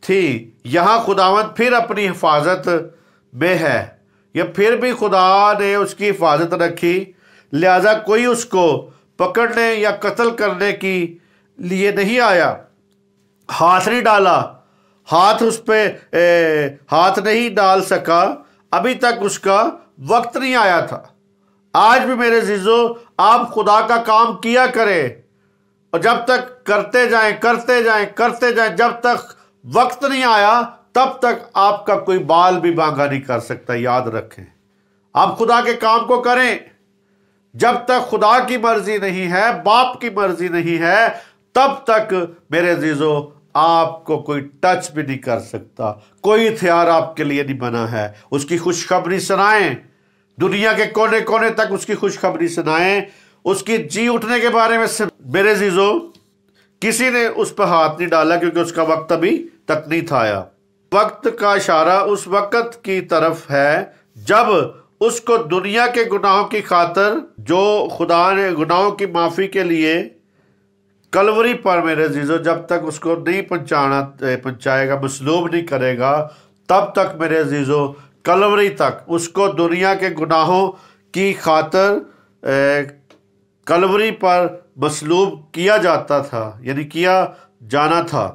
थी। यहाँ खुदावंद फिर अपनी हिफाजत में है, या फिर भी खुदा ने उसकी हिफाजत रखी, लिहाजा कोई उसको पकड़ने या कत्ल करने की लिए नहीं आया। हाथ नहीं डाला, हाथ उस पर हाथ नहीं डाल सका, अभी तक उसका वक्त नहीं आया था। आज भी मेरे अजीजों, आप खुदा का काम किया करें, और जब तक करते जाएं, जब तक वक्त नहीं आया तब तक आपका कोई बाल भी बांका नहीं कर सकता। याद रखें, आप खुदा के काम को करें। जब तक खुदा की मर्जी नहीं है, बाप की मर्जी नहीं है, तब तक मेरे अजीजों आपको कोई टच भी नहीं कर सकता। कोई हथियार आपके लिए नहीं बना है। उसकी खुशखबरी सुनाएं, दुनिया के कोने कोने तक उसकी खुशखबरी सुनाएं। उसकी जी उठने के बारे में मेरे अजीजों किसी ने उस पर हाथ नहीं डाला, क्योंकि उसका वक्त अभी तक नहीं था आया। वक्त का इशारा उस वक्त की तरफ है जब उसको दुनिया के गुनाहों की खातर, जो खुदा ने गुनाहों की माफ़ी के लिए कलवरी पर मेरे अजीजों जब तक उसको नहीं पहुंचाएगा, मसलूब नहीं करेगा, तब तक मेरे अजीजों कलवरी तक उसको दुनिया के गुनाहों की खातर कलवरी पर मसलूब किया जाता था, यानी किया जाना था।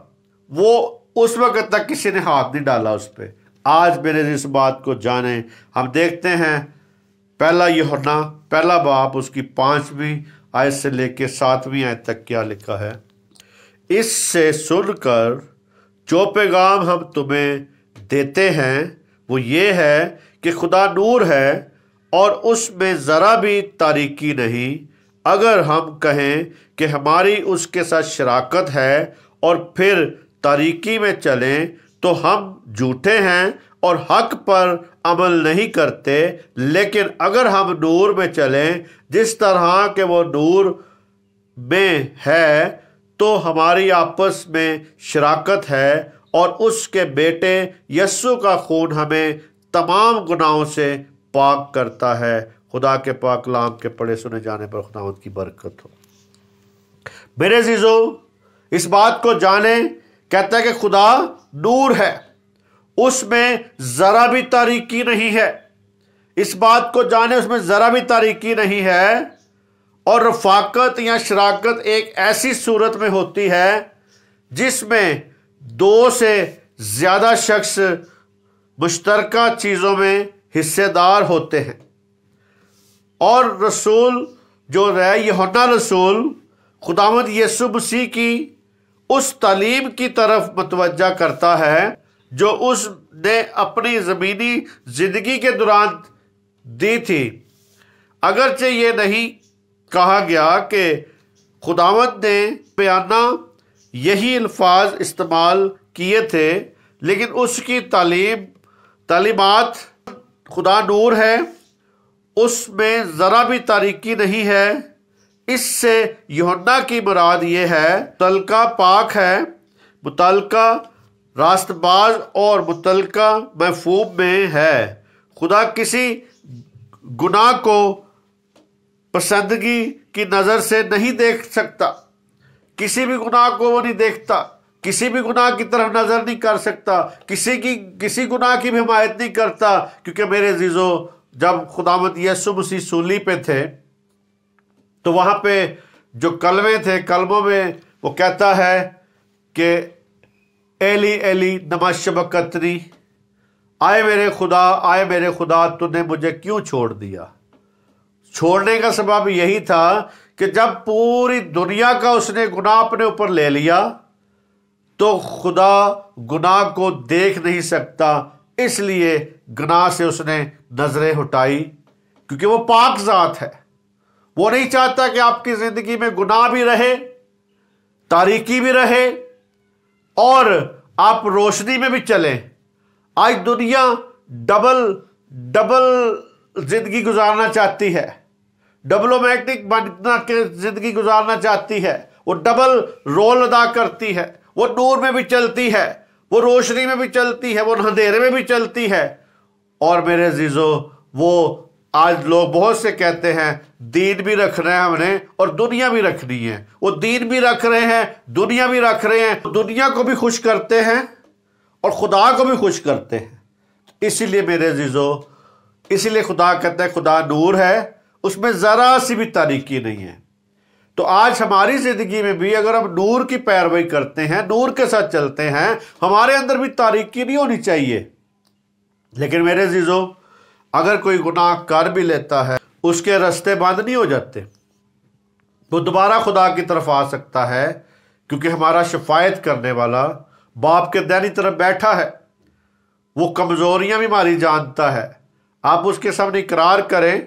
वो उस वक्त तक किसी ने हाथ नहीं डाला उस पर। आज मेरे इस बात को जाने, हम देखते हैं पहला यूहन्ना पहला बाब उसकी 5वीं आयत से लेकर 7वीं आयत तक क्या लिखा है। इससे सुनकर जो पैगाम हम तुम्हें देते हैं वो ये है कि खुदा नूर है और उसमें ज़रा भी तारीकी नहीं। अगर हम कहें कि हमारी उसके साथ शराकत है और फिर तारीकी में चलें तो हम झूठे हैं और हक पर अमल नहीं करते। लेकिन अगर हम नूर में चलें जिस तरह के वो नूर में है तो हमारी आपस में शराकत है और उसके बेटे यस्सु का खून हमें तमाम गुनाहों से पाक करता है। खुदा के पाक कलाम के पढ़े सुने जाने पर खुदावंद की बरकत हो। मेरे अजीजों इस बात को जाने, कहता है कि खुदा नूर है, उसमें जरा भी तारीकी नहीं है। इस बात को जाने, उसमें जरा भी तारीकी नहीं है। और रफाकत या शराकत एक ऐसी सूरत में होती है जिसमें 2 से ज्यादा शख्स मुश्तरका चीजों में हिस्सेदार होते हैं। और रसूल जो है यूहन्ना रसूल खुदावंद यीशु मसीह की उस तालीम की तरफ मतवज्जा करता है जो उसने अपनी ज़मीनी ज़िंदगी के दौरान दी थी। अगरचे ये नहीं कहा गया कि खुदावंद ने बयाना यही अल्फाज इस्तेमाल किए थे, लेकिन उसकी तालीमात खुदा नूर है, उसमें ज़रा भी तारीकी नहीं है। इससे यूहन्ना की मुराद ये है मुतलका पाक है, मुतलका रास्तबाज और मुतलका महफूम में है। खुदा किसी गुनाह को पसंदगी की नज़र से नहीं देख सकता, किसी भी गुनाह को वो नहीं देखता, किसी भी गुनाह की तरफ नज़र नहीं कर सकता, किसी गुनाह की भी हिमायत नहीं करता। क्योंकि मेरे अजीज़ों जब खुदावंद यीशु मसीह सूली पे थे तो वहाँ पे जो कलमे थे, कलमों में वो कहता है कि एली एली लमा शबक्तनी, आए मेरे खुदा तूने मुझे क्यों छोड़ दिया। छोड़ने का सबब यही था कि जब पूरी दुनिया का उसने गुनाह अपने ऊपर ले लिया तो खुदा गुनाह को देख नहीं सकता, इसलिए गुनाह से उसने नजरें हटाई। क्योंकि वो पाक जात है, वो नहीं चाहता कि आपकी जिंदगी में गुनाह भी रहे, तारीकी भी रहे और आप रोशनी में भी चलें। आज दुनिया डबल जिंदगी गुजारना चाहती है, डिप्लोमेटिक बनना के जिंदगी गुजारना चाहती है। वो डबल रोल अदा करती है, वो नूर में भी चलती है, वो रोशनी में भी चलती है, वो अंधेरे में भी चलती है। और मेरे अजीजों वो आज लोग बहुत से कहते हैं दीन भी रखना है हमने और दुनिया भी रखनी है। वो दीन भी रख रहे हैं, दुनिया भी रख रहे हैं, दुनिया को भी खुश करते हैं और खुदा को भी खुश करते हैं। इसीलिए मेरे अजीजों, इसीलिए खुदा कहता है खुदा नूर है, उसमें ज़रा सी भी तारीकी नहीं है। तो आज हमारी ज़िंदगी में भी अगर हम नूर की पैरवी करते हैं, नूर के साथ चलते हैं, हमारे अंदर भी तारीकी नहीं होनी चाहिए। लेकिन मेरे अजीजों अगर कोई गुनाह कर भी लेता है, उसके रास्ते बंद नहीं हो जाते, वो दोबारा खुदा की तरफ आ सकता है। क्योंकि हमारा शफायत करने वाला बाप के दाहिनी तरफ बैठा है, वो कमज़ोरियां भी हमारी जानता है। आप उसके सामने इकरार करें,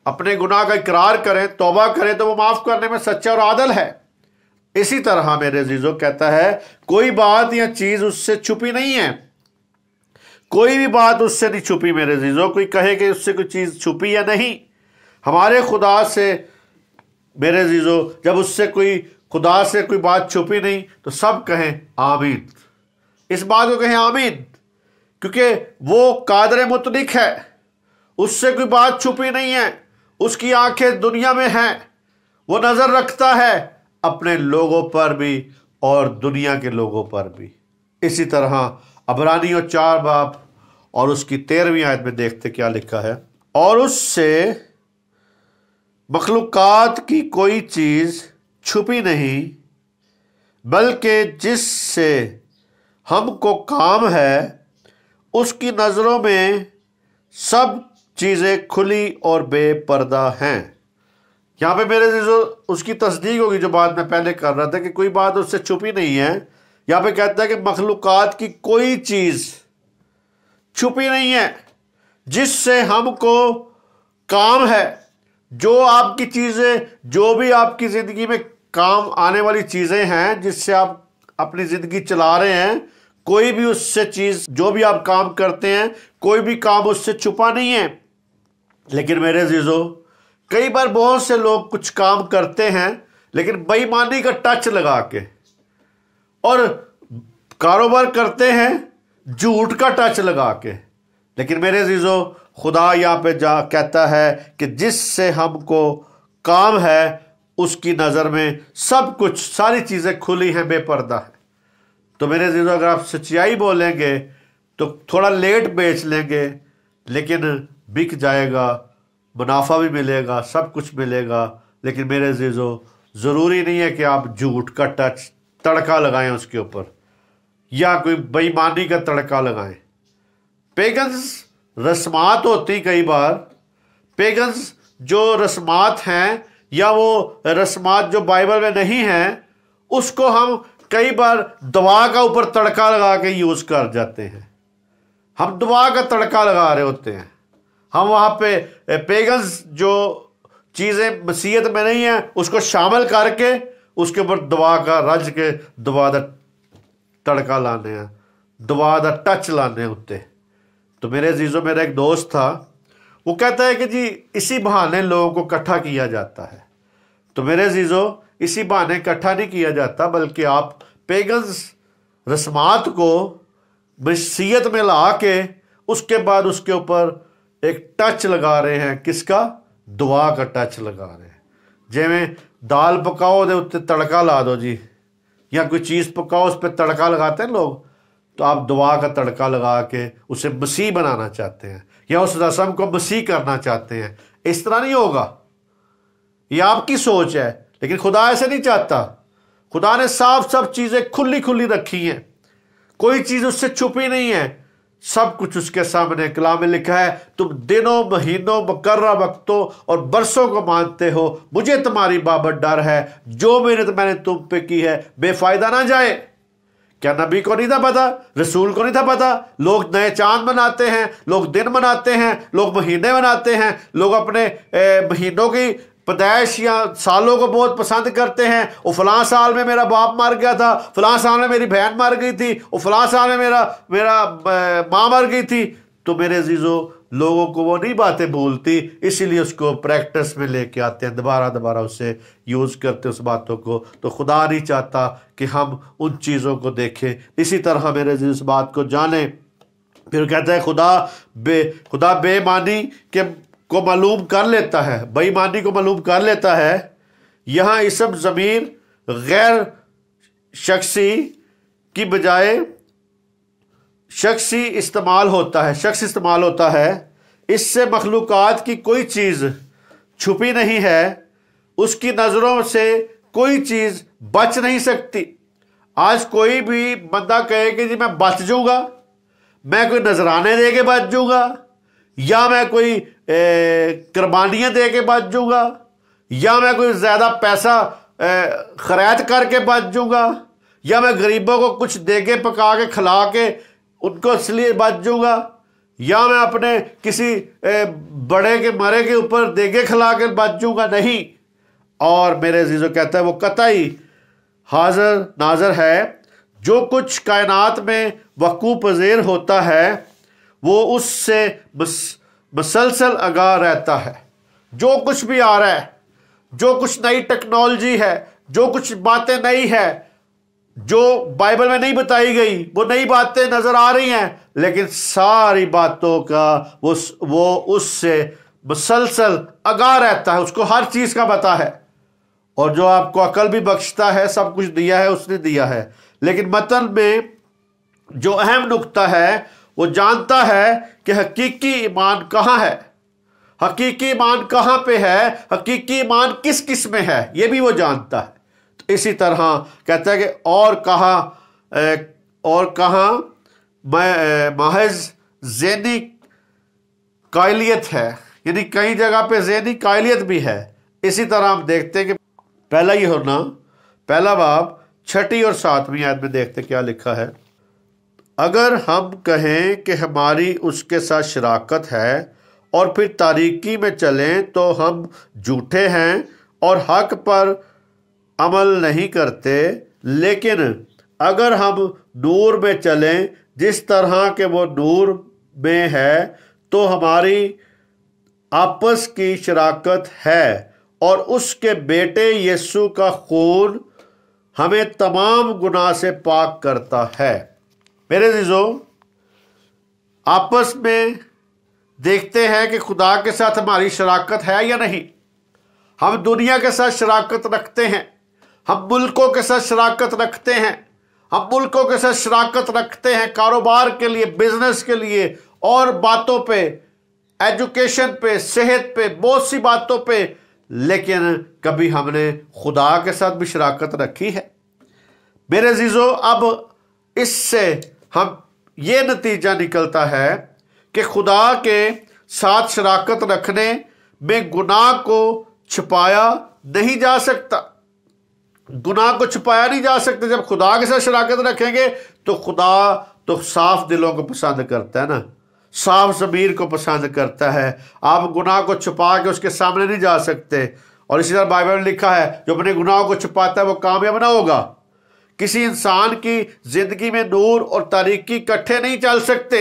अपने गुनाह का इकरार करें, तौबा करें तो वो माफ़ करने में सच्चा और आदल है। इसी तरह मेरे अजीजों कहता है कोई बात या चीज़ उससे छुपी नहीं है, कोई भी बात उससे नहीं छुपी। मेरे अजीजों कोई कहे कि उससे कोई चीज़ छुपी या नहीं, हमारे खुदा से मेरे अजीजों, जब उससे कोई खुदा से कोई बात छुपी नहीं तो सब कहें आमीन। इस बात को कहें आमीन, क्योंकि वो कादर मुतलिक है, उससे कोई बात छुपी नहीं है, उसकी आंखें दुनिया में हैं, वो नजर रखता है अपने लोगों पर भी और दुनिया के लोगों पर भी। इसी तरह अबरानियों 4 बाब और उसकी 13वीं आयत में देखते क्या लिखा है। और उससे मखलूकात की कोई चीज छुपी नहीं, बल्कि जिससे हमको काम है उसकी नजरों में सब चीजें खुली और बेपर्दा हैं। यहां पे मेरे जो उसकी तस्दीक होगी, जो बात मैं पहले कर रहा था कि कोई बात उससे छुपी नहीं है। यहां पे कहता है कि मखलूकात की कोई चीज छुपी नहीं है जिससे हमको काम है। जो आपकी चीजें, जो भी आपकी जिंदगी में काम आने वाली चीजें हैं, जिससे आप अपनी जिंदगी चला रहे हैं, कोई भी उससे चीज, जो भी आप काम करते हैं, कोई भी काम उससे छुपा नहीं है। लेकिन मेरे अजीजों, कई बार बहुत से लोग कुछ काम करते हैं लेकिन बेईमानी का टच लगा के, और कारोबार करते हैं झूठ का टच लगा के। लेकिन मेरे अजीजों, खुदा यहाँ पे जा कहता है कि जिससे हमको काम है उसकी नज़र में सब कुछ, सारी चीज़ें खुली हैं, बेपर्दा है। तो मेरे अजीजों, अगर आप सच्चाई बोलेंगे तो थोड़ा लेट बेच लेंगे लेकिन बिक जाएगा, मुनाफा भी मिलेगा, सब कुछ मिलेगा। लेकिन मेरे अजीजों, ज़रूरी नहीं है कि आप झूठ का टच, तड़का लगाएं उसके ऊपर, या कोई बेईमानी का तड़का लगाएं। पेगन्स रस्मात होती, कई बार पेगन्स जो रस्मात हैं या वो रस्मात जो बाइबल में नहीं हैं, उसको हम कई बार दवा का ऊपर तड़का लगा के यूज़ कर जाते हैं। हम दवा का तड़का लगा रहे होते हैं, हम वहाँ पे पेगन्स जो चीज़ें मसीहत में नहीं है उसको शामिल करके उसके ऊपर दवा का रज के दवा दा तड़का लाने हैं, दवा दा टच लाने उत्ते। तो मेरे अजीजों, मेरा एक दोस्त था, वो कहता है कि जी इसी बहाने लोगों को इकट्ठा किया जाता है। तो मेरे अजीजों, इसी बहाने इकट्ठा नहीं किया जाता, बल्कि आप पेगन्स रस्मात को मसीहत में ला के उसके बाद उसके ऊपर एक टच लगा रहे हैं। किसका? दुआ का टच लगा रहे हैं। जिमें दाल पकाओ दे उत्ते तड़का ला दो जी, या कोई चीज़ पकाओ उस पर तड़का लगाते हैं लोग, तो आप दुआ का तड़का लगा के उसे मसीह बनाना चाहते हैं या उस रस्म को मसीह करना चाहते हैं। इस तरह नहीं होगा, ये आपकी सोच है, लेकिन खुदा ऐसे नहीं चाहता। खुदा ने साफ सब चीज़ें खुली खुली रखी हैं, कोई चीज़ उससे छुपी नहीं है, सब कुछ उसके सामने। कलाम में लिखा है, तुम दिनों, महीनों, मुकर्रर वक्तों और बरसों को मानते हो, मुझे तुम्हारी बाबत डर है, जो मेहनत मैंने तुम पे की है बेफायदा ना जाए। क्या नबी को नहीं था पता? रसूल को नहीं था पता? लोग नए चांद मनाते हैं, लोग दिन मनाते हैं, लोग महीने मनाते हैं, लोग अपने महीनों की पैदाइश या सालों को बहुत पसंद करते हैं। वो फलां साल में मेरा बाप मर गया था, फलां साल में मेरी बहन मर गई थी, वो फलां साल में मेरा माँ मर गई थी। तो मेरे अजीजों, लोगों को वो नहीं बातें भूलती, इसीलिए उसको प्रैक्टिस में लेके आते हैं, दोबारा दोबारा उससे यूज़ करते उस बातों को। तो खुदा नहीं चाहता कि हम उन चीज़ों को देखें। इसी तरह मेरे अजीज इस बात को जाने। फिर कहता है खुदा बेईमानी को मालूम कर लेता है, बेईमानी को मालूम कर लेता है। यहाँ इसम ज़मीर गैर शख्सी की बजाय शख्सी इस्तेमाल होता है, शख्स इस्तेमाल होता है। इससे मखलूकात की कोई चीज़ छुपी नहीं है, उसकी नज़रों से कोई चीज़ बच नहीं सकती। आज कोई भी बंदा कहे कि जी मैं बच जाऊँगा, मैं कोई नजराने दे के बच जाऊँगा, या मैं कोई कुर्बानियाँ दे के बच जाऊँगा, या मैं कोई ज़्यादा पैसा खर्च करके बच जाऊँगा, या मैं गरीबों को कुछ दे के पका के खिला के उनको इसलिए बच जाऊँगा, या मैं अपने किसी बड़े के मरे के ऊपर दे के खिला के बच जाऊँगा। नहीं। और मेरे अजीज़ों, कहता है वो कतई हाजिर नाजर है, जो कुछ कायनात में वक़ू पज़ीर होता है वो उससे मुसलसल आगाह रहता है। जो कुछ भी आ रहा है, जो कुछ नई टेक्नोलॉजी है, जो कुछ बातें नई है, जो बाइबल में नहीं बताई गई, वो नई बातें नजर आ रही हैं, लेकिन सारी बातों का वो उससे मुसलसल आगाह रहता है, उसको हर चीज का पता है। और जो आपको अकल भी बख्शता है, सब कुछ दिया है उसने दिया है। लेकिन मतन में जो अहम नुक्ता है, वो जानता है कि हकीकी ईमान कहां है, हकीकी ईमान कहां पे है, हकीकी ईमान किस किस में है, ये भी वो जानता है। तो इसी तरह कहता है कि और कहां महज ज़हनी कायलियत है, यानी कई जगह पे ज़हनी कायलियत भी है। इसी तरह हम देखते हैं कि पहला यूहन्ना पहला बाब 6 और 7 आयत में देखते क्या लिखा है। अगर हम कहें कि हमारी उसके साथ शराकत है और फिर तारीकी में चलें तो हम झूठे हैं और हक पर अमल नहीं करते। लेकिन अगर हम नूर में चलें जिस तरह के वो नूर में है तो हमारी आपस की शराकत है और उसके बेटे यीशु का खून हमें तमाम गुनाह से पाक करता है। मेरे अज़ीज़ों, आपस में देखते हैं कि खुदा के साथ हमारी शराकत है या नहीं। हम दुनिया के साथ शराकत रखते हैं, हम मुल्कों के साथ शराकत रखते हैं, हम मुल्कों के साथ शराकत रखते हैं कारोबार के लिए, बिजनेस के लिए और बातों पे, एजुकेशन पे, सेहत पे, बहुत सी बातों पे। लेकिन कभी हमने खुदा के साथ भी शराकत रखी है? मेरे अज़ीज़ों, अब इससे हम ये नतीजा निकलता है कि खुदा के साथ शराकत रखने में गुनाह को छुपाया नहीं जा सकता। गुनाह को छुपाया नहीं जा सकता। जब खुदा के साथ शराकत रखेंगे तो खुदा तो साफ दिलों को पसंद करता है ना, साफ ज़मीर को पसंद करता है। आप गुनाह को छुपा के उसके सामने नहीं जा सकते। और इसी तरह बाइबल में लिखा है, जो अपने गुनाहों को छुपाता है वो कामयाब ना होगा। किसी इंसान की जिंदगी में नूर और तारीकी इकट्ठे नहीं चल सकते।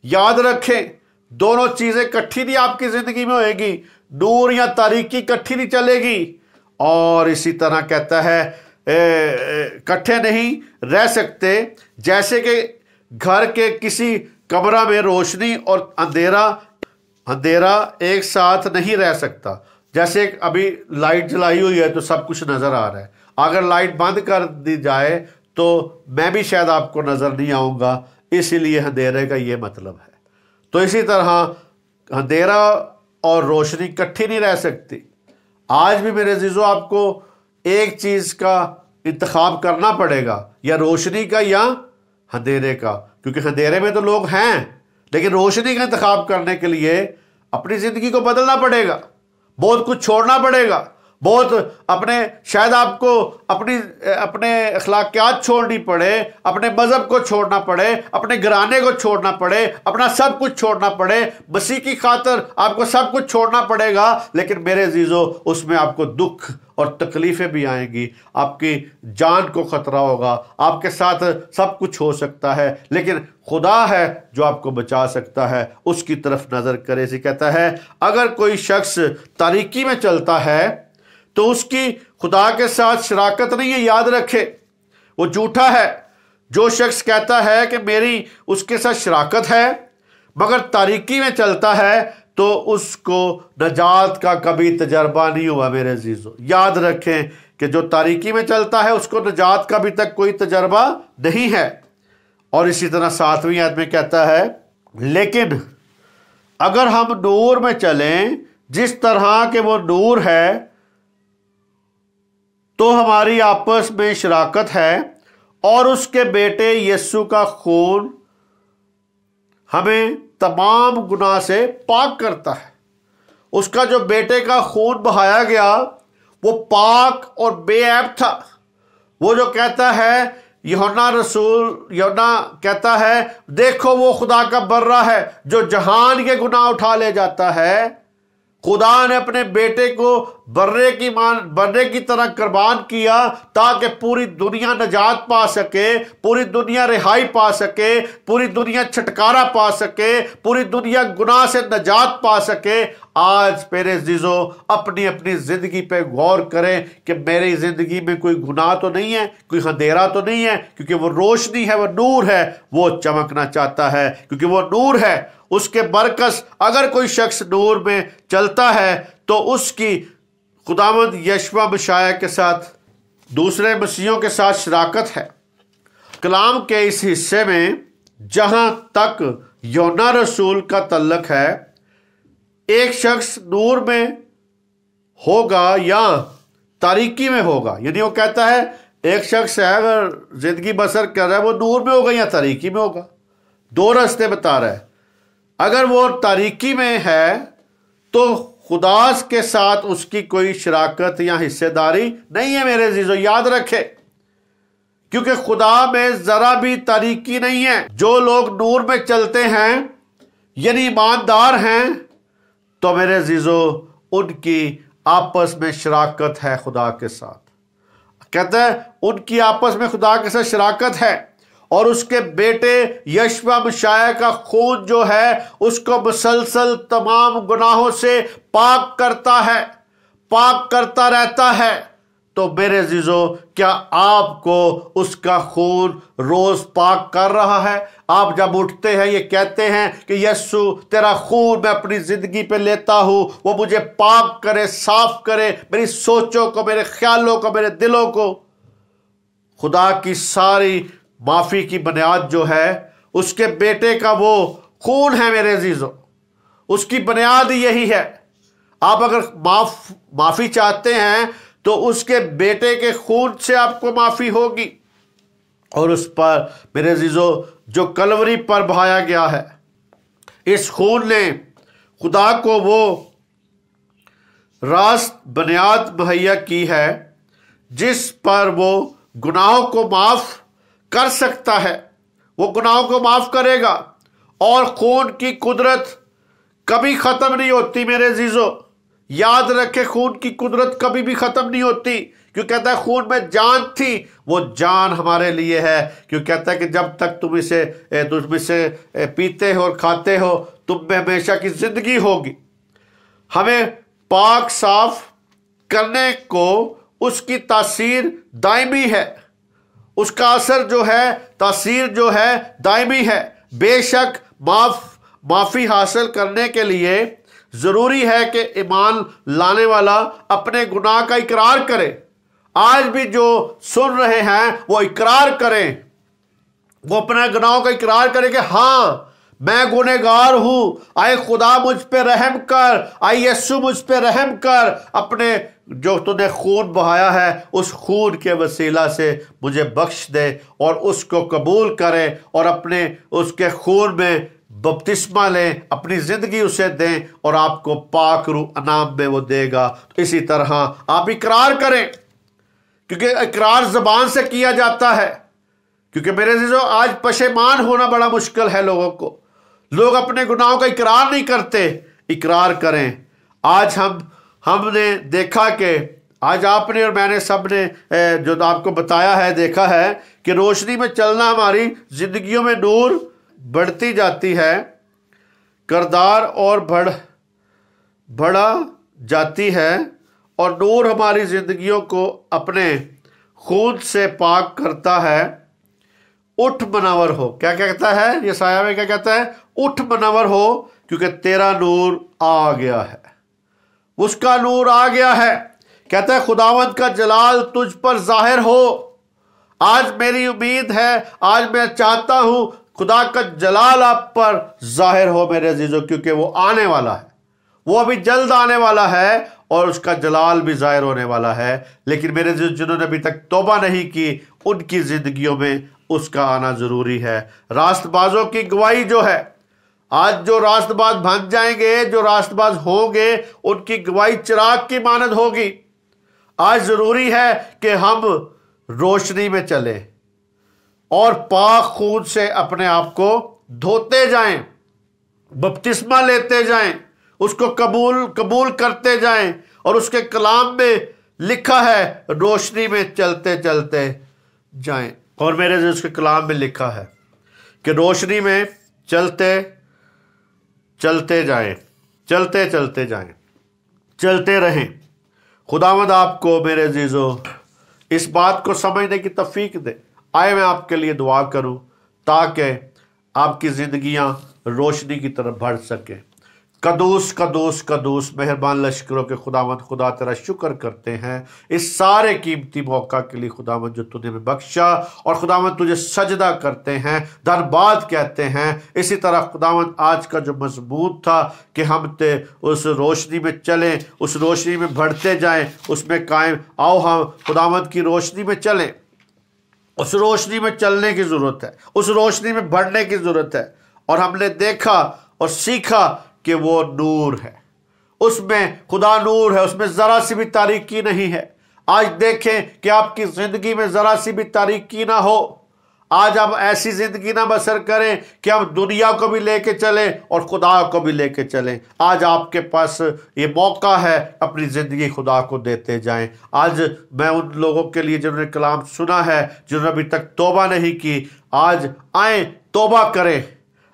याद रखें, दोनों चीजें इकट्ठी नहीं आपकी जिंदगी में होएगी, नूर या तारीकी इकट्ठी नहीं चलेगी। और इसी तरह कहता है इकट्ठे नहीं रह सकते। जैसे कि घर के किसी कमरा में रोशनी और अंधेरा एक साथ नहीं रह सकता। जैसे अभी लाइट जलाई हुई है तो सब कुछ नजर आ रहा है, अगर लाइट बंद कर दी जाए तो मैं भी शायद आपको नजर नहीं आऊंगा। इसीलिए अंधेरे का ये मतलब है। तो इसी तरह अंधेरा और रोशनी इकट्ठी नहीं रह सकती। आज भी मेरे अज़ीज़ों, आपको एक चीज का इंतखाब करना पड़ेगा, या रोशनी का या अंधेरे का। क्योंकि अंधेरे में तो लोग हैं, लेकिन रोशनी का इंतखाब करने के लिए अपनी जिंदगी को बदलना पड़ेगा, बहुत कुछ छोड़ना पड़ेगा, बहुत अपने शायद आपको अपने अखलाकियात छोड़नी पड़े, अपने मजहब को छोड़ना पड़े, अपने घराने को छोड़ना पड़े, अपना सब कुछ छोड़ना पड़े। मसीह की खातिर आपको सब कुछ छोड़ना पड़ेगा। लेकिन मेरे अज़ीज़ों, उसमें आपको दुख और तकलीफें भी आएंगी, आपकी जान को खतरा होगा, आपके साथ सब कुछ हो सकता है। लेकिन खुदा है जो आपको बचा सकता है, उसकी तरफ नजर करे। इसे कहता है, अगर कोई शख्स तारीकी में चलता है तो उसकी खुदा के साथ शराकत नहीं है। याद रखे, वो झूठा है। जो शख्स कहता है कि मेरी उसके साथ शराकत है मगर तारीकी में चलता है तो उसको नजात का कभी तजर्बा नहीं हुआ। मेरे अजीजों, याद रखें कि जो तारीकी में चलता है उसको नजात का अभी तक कोई तजर्बा नहीं है। और इसी तरह 7वीं आयत में कहता है, लेकिन अगर हम नूर में चलें जिस तरह के वो नूर है तो हमारी आपस में शराकत है और उसके बेटे यीशु का खून हमें तमाम गुनाह से पाक करता है। उसका जो बेटे का खून बहाया गया वो पाक और बेऐब था। वो जो कहता है, यूहन्ना कहता है, देखो वो खुदा का बर्रा है जो जहान के गुनाह उठा ले जाता है। खुदा ने अपने बेटे को बर्रे की तरह कुर्बान किया ताकि पूरी दुनिया नजात पा सके, पूरी दुनिया रिहाई पा सके, पूरी दुनिया छुटकारा पा सके, पूरी दुनिया गुनाह से नजात पा सके। आज मेरे अजीजो अपनी अपनी जिंदगी पे गौर करें कि मेरी जिंदगी में कोई गुनाह तो नहीं है, कोई अंधेरा तो नहीं है, क्योंकि वो रोशनी है, वो नूर है, वो चमकना चाहता है क्योंकि वो नूर है। उसके बरकस अगर कोई शख्स नूर में चलता है तो उसकी खुदावंद यशवा मशाया के साथ, दूसरे मसीहों के साथ शराकत है। कलाम के इस हिस्से में जहां तक योना रसूल का तल्लक है, एक शख्स नूर में होगा या तारीकी में होगा, यानी वो कहता है एक शख्स है अगर जिंदगी बसर कर रहा है वो नूर में होगा या तारीकी में होगा। दो रास्ते बता रहा है। अगर वो तारीकी में है तो खुदा के साथ उसकी कोई शराकत या हिस्सेदारी नहीं है मेरे अजीजों, याद रखे, क्योंकि खुदा में जरा भी तारीकी नहीं है। जो लोग नूर में चलते हैं यानी ईमानदार हैं, तो मेरे अजीजों उनकी आपस में शराकत है खुदा के साथ। कहता है उनकी आपस में खुदा के साथ शराकत है और उसके बेटे यशवा मशाया का खून जो है उसको मुसलसल तमाम गुनाहों से पाक करता है, पाक करता रहता है। तो मेरे अजीजों क्या आपको उसका खून रोज पाक कर रहा है? आप जब उठते हैं ये कहते हैं कि यस्सु तेरा खून मैं अपनी जिंदगी पे लेता हूं, वो मुझे पाक करे, साफ करे, मेरी सोचों को, मेरे ख्यालों को, मेरे दिलों को। खुदा की सारी माफी की बुनियाद जो है उसके बेटे का वो खून है मेरे अजीजों, उसकी बुनियाद यही है। आप अगर माफी चाहते हैं तो उसके बेटे के खून से आपको माफी होगी। और उस पर मेरे अजीजों जो कलवरी पर बहाया गया है, इस खून ने खुदा को वो रास्त बुनियाद मुहैया की है जिस पर वो गुनाहों को माफ कर सकता है। वो गुनाहों को माफ करेगा और खून की कुदरत कभी खत्म नहीं होती मेरे अजीजों। याद रखे खून की कुदरत कभी भी खत्म नहीं होती, क्यों कहता है खून में जान थी, वो जान हमारे लिए है। क्यों कहता है कि जब तक तुम इसे पीते हो और खाते हो तुम में हमेशा की जिंदगी होगी। हमें पाक साफ करने को उसकी तासीर दायमी है, उसका असर जो है, तासीर जो है दायमी है। बेशक माफी हासिल करने के लिए जरूरी है कि ईमान लाने वाला अपने गुनाह का इकरार करे। आज भी जो सुन रहे हैं वो इकरार करें, वो अपने गुनाहों का इकरार करें कि हाँ मैं गुनहगार हूं, आए खुदा मुझ पे रहम कर, आए यस्सु मुझ पे रहम कर, अपने जो तूने खून बहाया है उस खून के वसीला से मुझे बख्श दे, और उसको कबूल करें और अपने उसके खून में बपतिस्मा लें, अपनी जिंदगी उसे दें और आपको पाक रूह अनाम में वो देगा। तो इसी तरह आप इकरार करें, क्योंकि इकरार जबान से किया जाता है। क्योंकि मेरे अजीजों आज पशेमान होना बड़ा मुश्किल है लोगों को, लोग अपने गुनाहों का इकरार नहीं करते। इकरार करें। आज हमने देखा कि आज आपने और मैंने सबने जो आपको बताया है, देखा है कि रोशनी में चलना हमारी जिंदगियों में नूर बढ़ती जाती है, करदार और बढ़ा जाती है, और नूर हमारी जिंदगियों को अपने खून से पाक करता है। उठ मनवर हो, क्या कहता है यशायाह में, क्या कहता है? उठ मनवर हो क्योंकि तेरा नूर आ गया है, उसका नूर आ गया है। कहता है खुदावंद का जलाल तुझ पर जाहिर हो। आज मेरी उम्मीद है, आज मैं चाहता हूं खुदा का जलाल आप पर जाहिर हो मेरे अजीजों, क्योंकि वो आने वाला है, वो अभी जल्द आने वाला है और उसका जलाल भी जाहिर होने वाला है। लेकिन मेरे जिन्होंने अभी तक तौबा नहीं की उनकी जिंदगियों में उसका आना जरूरी है। रास्तबाजों की गवाही जो है, आज जो रास्तबाज बन जाएंगे, जो रास्तबाज होंगे, उनकी गवाही चिराग की मानद होगी। आज जरूरी है कि हम रोशनी में चलें और पाक खून से अपने आप को धोते जाएं, बपतिस्मा लेते जाएं, उसको कबूल कबूल करते जाएं। और उसके कलाम में लिखा है रोशनी में चलते चलते जाएं। और मेरे जो उसके कलाम में लिखा है कि रोशनी में चलते चलते जाएं, चलते चलते जाएं, चलते रहें। खुदावंद आपको मेरे अजीजों इस बात को समझने की तौफीक दे। आए मैं आपके लिए दुआ करूं ताकि आपकी जिंदगियां रोशनी की तरफ बढ़ सके। कदूस कदूस कदूस मेहरबान लश्करों के खुदावंद खुदा तेरा शुक्र करते हैं इस सारे कीमती मौका के लिए खुदावंद जो तूने हमें बख्शा। और खुदावंद तुझे सजदा करते हैं, धन्यवाद कहते हैं। इसी तरह खुदावंद आज का जो मजमून था कि हम ते उस रोशनी में चलें, उस रोशनी में बढ़ते जाएं, उसमें कायम आओ हम खुदावंद की रोशनी में चलें। उस रोशनी में चलने की ज़रूरत है, उस रोशनी में बढ़ने की ज़रूरत है। और हमने देखा और सीखा कि वो नूर है, उसमें खुदा नूर है, उसमें ज़रा सी भी तारीकी नहीं है। आज देखें कि आपकी ज़िंदगी में ज़रा सी भी तारीकी ना हो। आज हम ऐसी ज़िंदगी ना बसर करें कि हम दुनिया को भी लेके चलें और खुदा को भी लेके चलें। आज आपके पास ये मौका है, अपनी ज़िंदगी खुदा को देते जाएं। आज मैं उन लोगों के लिए जिन्होंने कलाम सुना है, जिन्होंने अभी तक तौबा नहीं की, आज आए तौबा करें,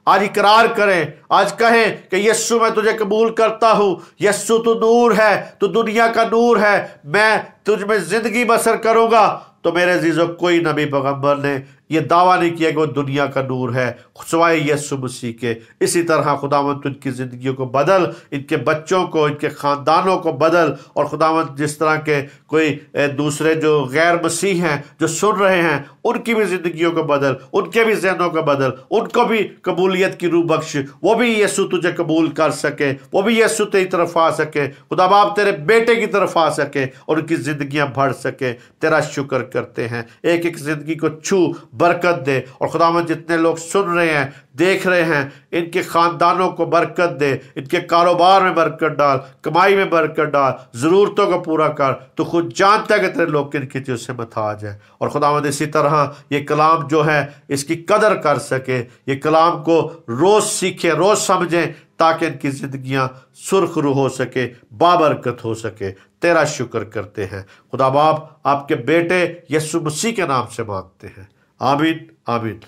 आज इकरार करें, आज कहें कि यस्सु मैं तुझे कबूल करता हूं। यस्सु तू नूर है, तू दुनिया का नूर है, मैं तुझ में जिंदगी बसर करूंगा। तो मेरे अजीजों कोई नबी पैगंबर ने यह दावा नहीं किया कि वो दुनिया का नूर है सिवाय यीशु मसीह के। इसी तरह खुदावंद इनकी ज़िंदगियों को बदल, इनके बच्चों को, इनके ख़ानदानों को बदल। और खुदावंद जिस तरह के कोई दूसरे जो गैर मसीह हैं जो सुन रहे हैं, उनकी भी ज़िंदगियों को बदल, उनके भी जहनों को बदल, उनको भी कबूलियत की रूह बख्श, वो भी यीशु तुझे कबूल कर सके, वो भी यीशु तेरी तरफ आ सके, खुदा बाप तेरे बेटे की तरफ आ सके और उनकी ज़िंदगियाँ बढ़ सके। तेरा शुक्र करते हैं, एक एक ज़िंदगी को छू बरकत दे। और खुदावंद जितने लोग सुन रहे हैं, देख रहे हैं, इनके ख़ानदानों को बरकत दे, इनके कारोबार में बरकत डाल, कमाई में बरकत डाल, ज़रूरतों को पूरा कर। तो खुद जानता है कि तेरे लोग किन किन चीज़ों से महताज है। और खुदावंद इसी तरह ये कलाम जो है इसकी कदर कर सके, ये कलाम को रोज़ सीखे, रोज़ समझें, ताकि इनकी ज़िंदगियाँ सुरखरू हो सके, बाबरकत हो सके। तेरा शुक्र करते हैं खुदा बाप, आपके बेटे यीशु मसीह के नाम से मांगते हैं, आमीन आमीन।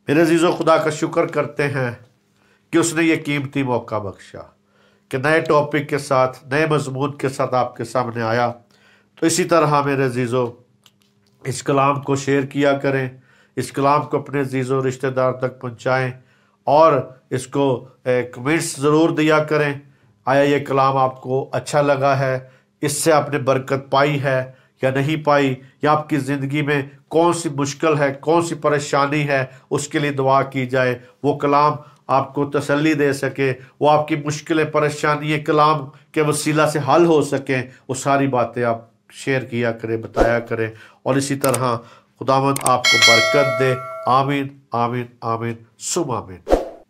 मेरे अजीज़ों, खुदा का शुक्र करते हैं कि उसने ये कीमती मौका बख्शा कि नए टॉपिक के साथ, नए मजमून के साथ आपके सामने आया। तो इसी तरह मेरे अजीज़ों इस कलाम को शेयर किया करें, इस कलाम को अपने अजीज़ों रिश्तेदार तक पहुँचाएँ और इसको कमेंट्स ज़रूर दिया करें। आया ये कलाम आपको अच्छा लगा है, इससे आपने बरकत पाई है या नहीं पाई, या आपकी ज़िंदगी में कौन सी मुश्किल है, कौन सी परेशानी है, उसके लिए दुआ की जाए। वो कलाम आपको तसल्ली दे सके, वो आपकी मुश्किलें परेशानी कलाम के वसीला से हल हो सकें, वो सारी बातें आप शेयर किया करें, बताया करें। और इसी तरह खुदावंद आपको बरकत दे। आमीन आमीन आमीन सुम आमीन।